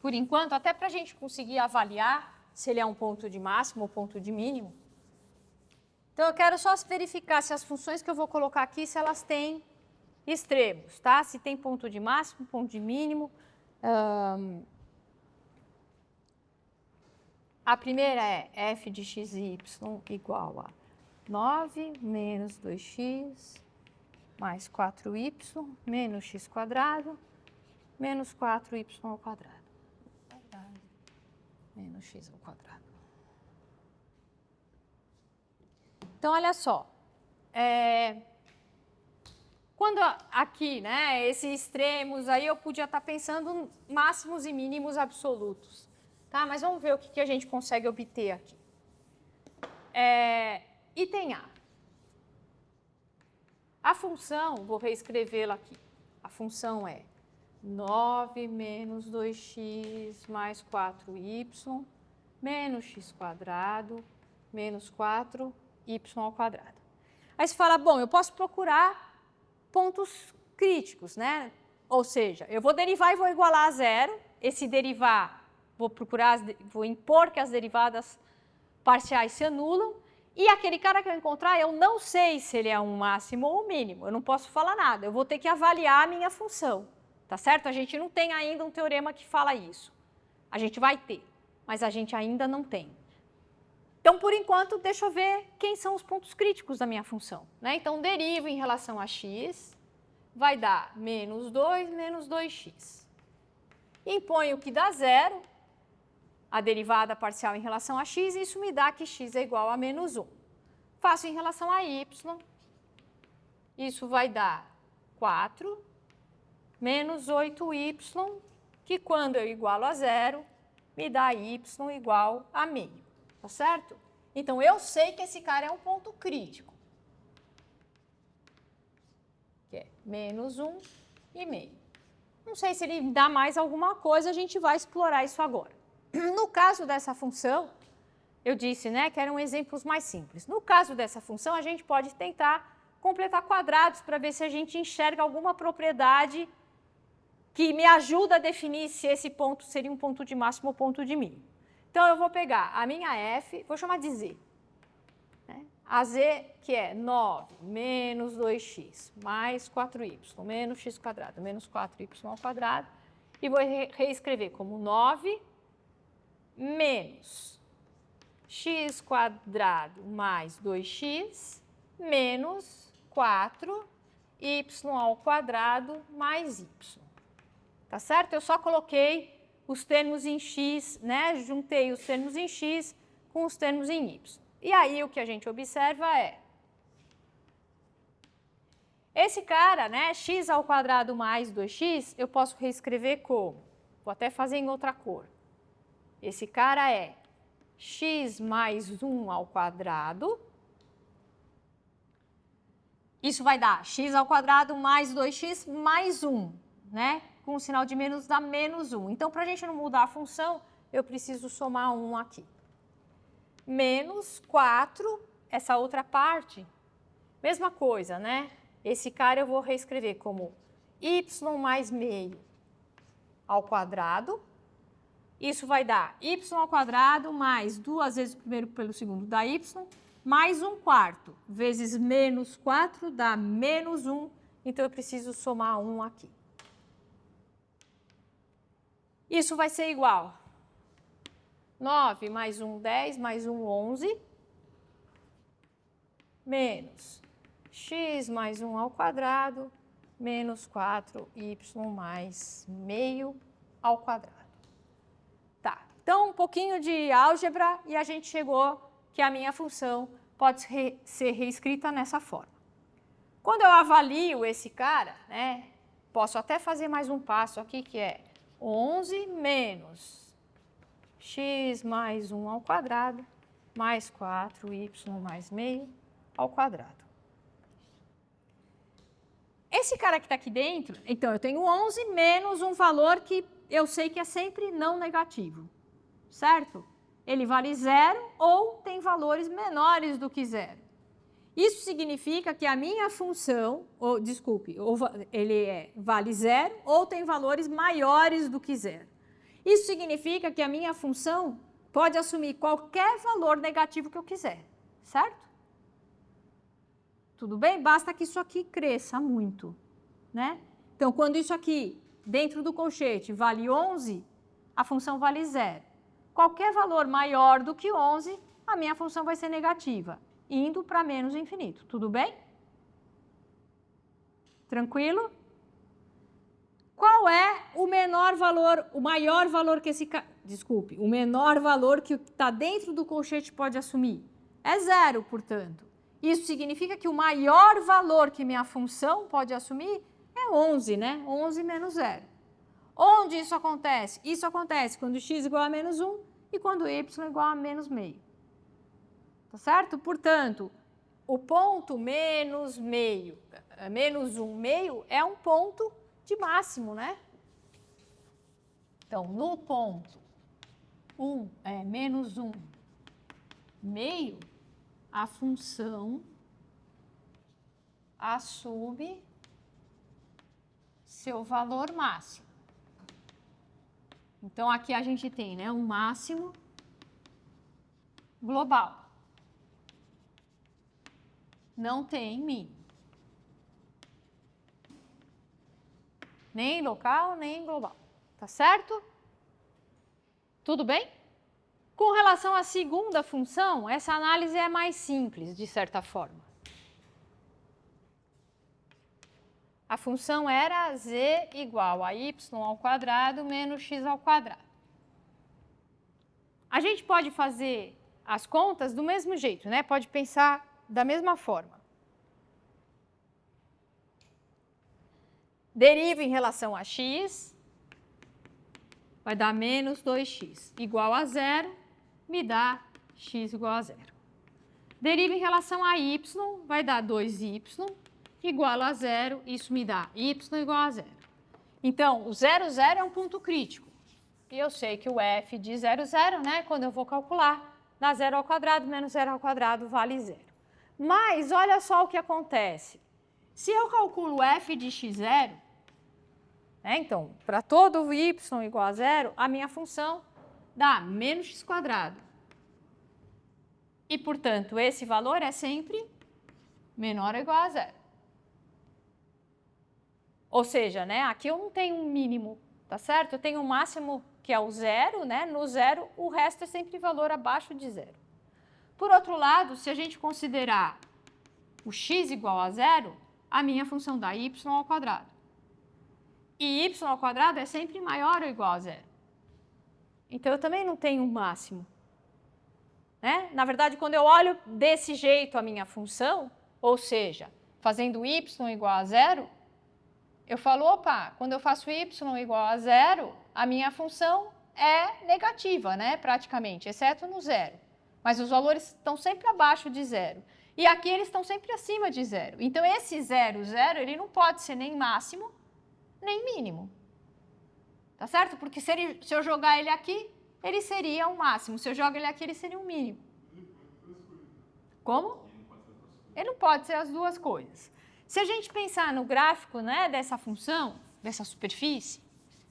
por enquanto, até para a gente conseguir avaliar se ele é um ponto de máximo ou ponto de mínimo. Então, eu quero só verificar se as funções que eu vou colocar aqui, se elas têm extremos, tá? Se tem ponto de máximo, ponto de mínimo. A primeira é f de x e y igual a 9 menos 2x mais 4y menos x quadrado menos 4y ao quadrado. Menos x ao quadrado. Então, olha só. Quando aqui, né, esses extremos, aí eu podia estar pensando máximos e mínimos absolutos. Tá? Mas vamos ver o que a gente consegue obter aqui. Item A. A função, vou reescrevê-la aqui. A função é 9 menos 2x mais 4y menos x quadrado menos 4y ao quadrado. Aí você fala, bom, eu posso procurar pontos críticos, né? Ou seja, eu vou derivar e vou igualar a zero. Esse derivar, vou impor que as derivadas parciais se anulam. E aquele cara que eu encontrar, eu não sei se ele é um máximo ou um mínimo. Eu não posso falar nada. Eu vou ter que avaliar a minha função. Tá certo? A gente não tem ainda um teorema que fala isso. A gente vai ter, mas a gente ainda não tem. Então, por enquanto, deixa eu ver quem são os pontos críticos da minha função. Né? Então, derivo em relação a x, vai dar menos 2 menos 2x. Imponho que dá zero, a derivada parcial em relação a x, e isso me dá que x é igual a menos 1. Faço em relação a y, isso vai dar 4 menos 8y, que quando eu igualo a zero, me dá y igual a meio. Tá certo? Então, eu sei que esse cara é um ponto crítico. Que é menos 1 e meio. Não sei se ele dá mais alguma coisa, a gente vai explorar isso agora. No caso dessa função, eu disse, né, que eram exemplos mais simples. No caso dessa função, a gente pode tentar completar quadrados para ver se a gente enxerga alguma propriedade que me ajuda a definir se esse ponto seria um ponto de máximo ou ponto de mínimo. Então, eu vou pegar a minha f, vou chamar de z. Né? A z, que é 9 menos 2x mais 4y menos x quadrado menos 4y ao quadrado. E vou reescrever como 9 menos x quadrado mais 2x menos 4y ao quadrado mais y. Tá certo? Eu só coloquei os termos em x, né? Juntei os termos em x com os termos em y. E aí o que a gente observa é esse cara, né? X ao quadrado mais 2x, eu posso reescrever como? Vou até fazer em outra cor. Esse cara é x mais 1 ao quadrado. Isso vai dar x ao quadrado mais 2x mais 1, né? Com o sinal de menos dá menos 1. Então, para a gente não mudar a função, eu preciso somar 1 aqui. Menos 4, essa outra parte, mesma coisa, né? Esse cara eu vou reescrever como y mais meio ao quadrado. Isso vai dar y ao quadrado mais 2 vezes o primeiro pelo segundo dá y, mais 1/4 vezes menos 4 dá menos 1. Então, eu preciso somar 1 aqui. Isso vai ser igual 9 mais 1, 10, mais 1, 11, menos x mais 1 ao quadrado, menos 4y mais meio ao quadrado. Tá, então um pouquinho de álgebra e a gente chegou que a minha função pode ser reescrita nessa forma. Quando eu avalio esse cara, né, posso até fazer mais um passo aqui, que é 11 menos x mais 1 ao quadrado, mais 4y mais meio ao quadrado. Esse cara que está aqui dentro, então eu tenho 11 menos um valor que eu sei que é sempre não negativo, certo? Ele vale 0 ou tem valores menores do que 0. Isso significa que a minha função, ele vale 0 ou tem valores maiores do que 0. Isso significa que a minha função pode assumir qualquer valor negativo que eu quiser, certo? Tudo bem? Basta que isso aqui cresça muito, né? Então, quando isso aqui, dentro do colchete, vale 11, a função vale 0. Qualquer valor maior do que 11, a minha função vai ser negativa, indo para menos infinito. Tudo bem? Tranquilo? Qual é o menor valor, o maior valor que o menor valor que está dentro do colchete pode assumir? É 0, portanto. Isso significa que o maior valor que minha função pode assumir é 11, né? 11 menos 0. Onde isso acontece? Isso acontece quando x igual a menos 1 e quando y igual a menos meio. Tá certo? Portanto, o ponto menos meio, menos 1 meio, é um ponto de máximo, né? Então, no ponto menos 1 meio, a função assume seu valor máximo. Então, aqui a gente tem, né, um máximo global. Não tem mínimo. Nem local, nem global. Tá certo? Tudo bem? Com relação à segunda função, essa análise é mais simples, de certa forma. A função era z igual a y ao quadrado menos x ao quadrado. A gente pode fazer as contas do mesmo jeito, né? Pode pensar da mesma forma. Deriva em relação a x, vai dar menos 2x igual a 0, me dá x igual a 0. Deriva em relação a y, vai dar 2y igual a 0, isso me dá y igual a 0. Então, o 0, 0 é um ponto crítico. E eu sei que o f de 0, 0, né, quando eu vou calcular, dá 0 ao quadrado menos 0 ao quadrado vale 0. Mas, olha só o que acontece. Se eu calculo f de x0, né, então, para todo y igual a 0, a minha função dá menos x quadrado. E, portanto, esse valor é sempre menor ou igual a 0. Ou seja, né, aqui eu não tenho um mínimo, tá certo? Eu tenho um máximo que é o 0, né? No 0, o resto é sempre valor abaixo de 0. Por outro lado, se a gente considerar o x igual a 0, a minha função dá y ao quadrado. E y ao quadrado é sempre maior ou igual a 0. Então, eu também não tenho um máximo. Né? Na verdade, quando eu olho desse jeito a minha função, ou seja, fazendo y igual a 0, eu falo, opa, quando eu faço y igual a 0, a minha função é negativa, né, praticamente, exceto no 0. Mas os valores estão sempre abaixo de 0. E aqui eles estão sempre acima de 0. Então, esse 0, 0, ele não pode ser nem máximo, nem mínimo. Tá certo? Porque se eu jogar ele aqui, ele seria um máximo. Se eu jogo ele aqui, ele seria um mínimo. Como? Ele não pode ser as duas coisas. Se a gente pensar no gráfico, né, dessa função, dessa superfície,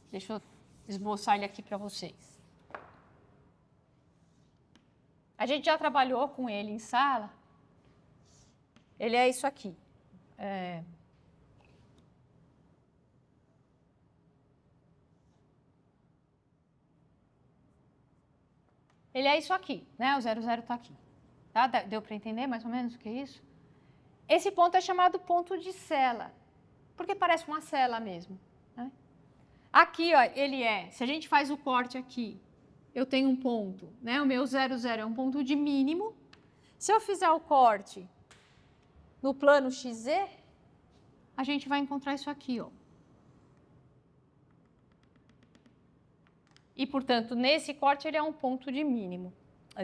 deixa eu esboçar ele aqui para vocês. A gente já trabalhou com ele em sala. Ele é isso aqui. Ele é isso aqui, né? O 00 está aqui. Tá? Deu para entender mais ou menos o que é isso? Esse ponto é chamado ponto de cela, porque parece uma cela mesmo. Né? Aqui, ó, ele é, se a gente faz o corte aqui, eu tenho um ponto, né? O meu 00 é um ponto de mínimo. Se eu fizer o corte no plano XZ, a gente vai encontrar isso aqui, ó. E, portanto, nesse corte ele é um ponto de mínimo,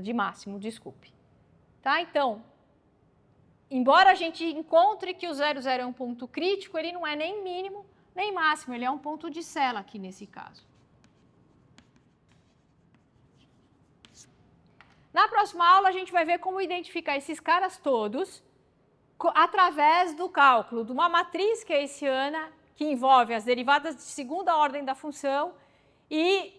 de máximo, desculpe. Tá? Então, embora a gente encontre que o 00 é um ponto crítico, ele não é nem mínimo nem máximo, ele é um ponto de cela aqui nesse caso. Na próxima aula, a gente vai ver como identificar esses caras todos através do cálculo de uma matriz keynesiana que envolve as derivadas de segunda ordem da função e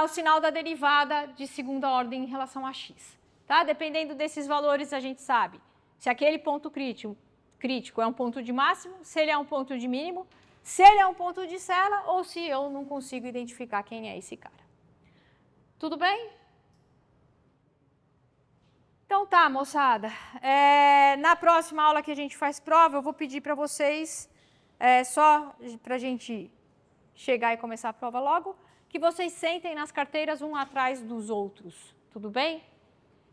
o sinal da derivada de segunda ordem em relação a x. Tá? Dependendo desses valores, a gente sabe se aquele ponto crítico é um ponto de máximo, se ele é um ponto de mínimo, se ele é um ponto de cela ou se eu não consigo identificar quem é esse cara. Tudo bem? Então tá, moçada. Na próxima aula que a gente faz prova, eu vou pedir para vocês, só para a gente chegar e começar a prova logo, que vocês sentem nas carteiras um atrás dos outros, tudo bem?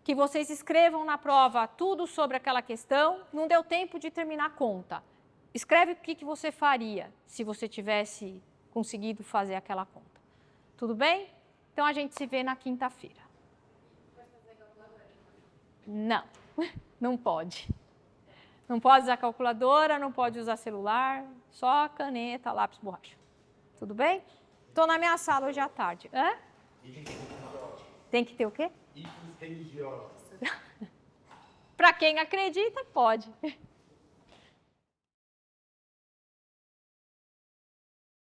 Que vocês escrevam na prova tudo sobre aquela questão. Não deu tempo de terminar a conta. Escreve o que você faria se você tivesse conseguido fazer aquela conta. Tudo bem? Então a gente se vê na quinta-feira. Não, não pode. Não pode usar calculadora, não pode usar celular, só caneta, lápis, borracha. Tudo bem? Estou na minha sala hoje à tarde. Hã? Tem que ter o quê? Itens religiosos. Para quem acredita, pode.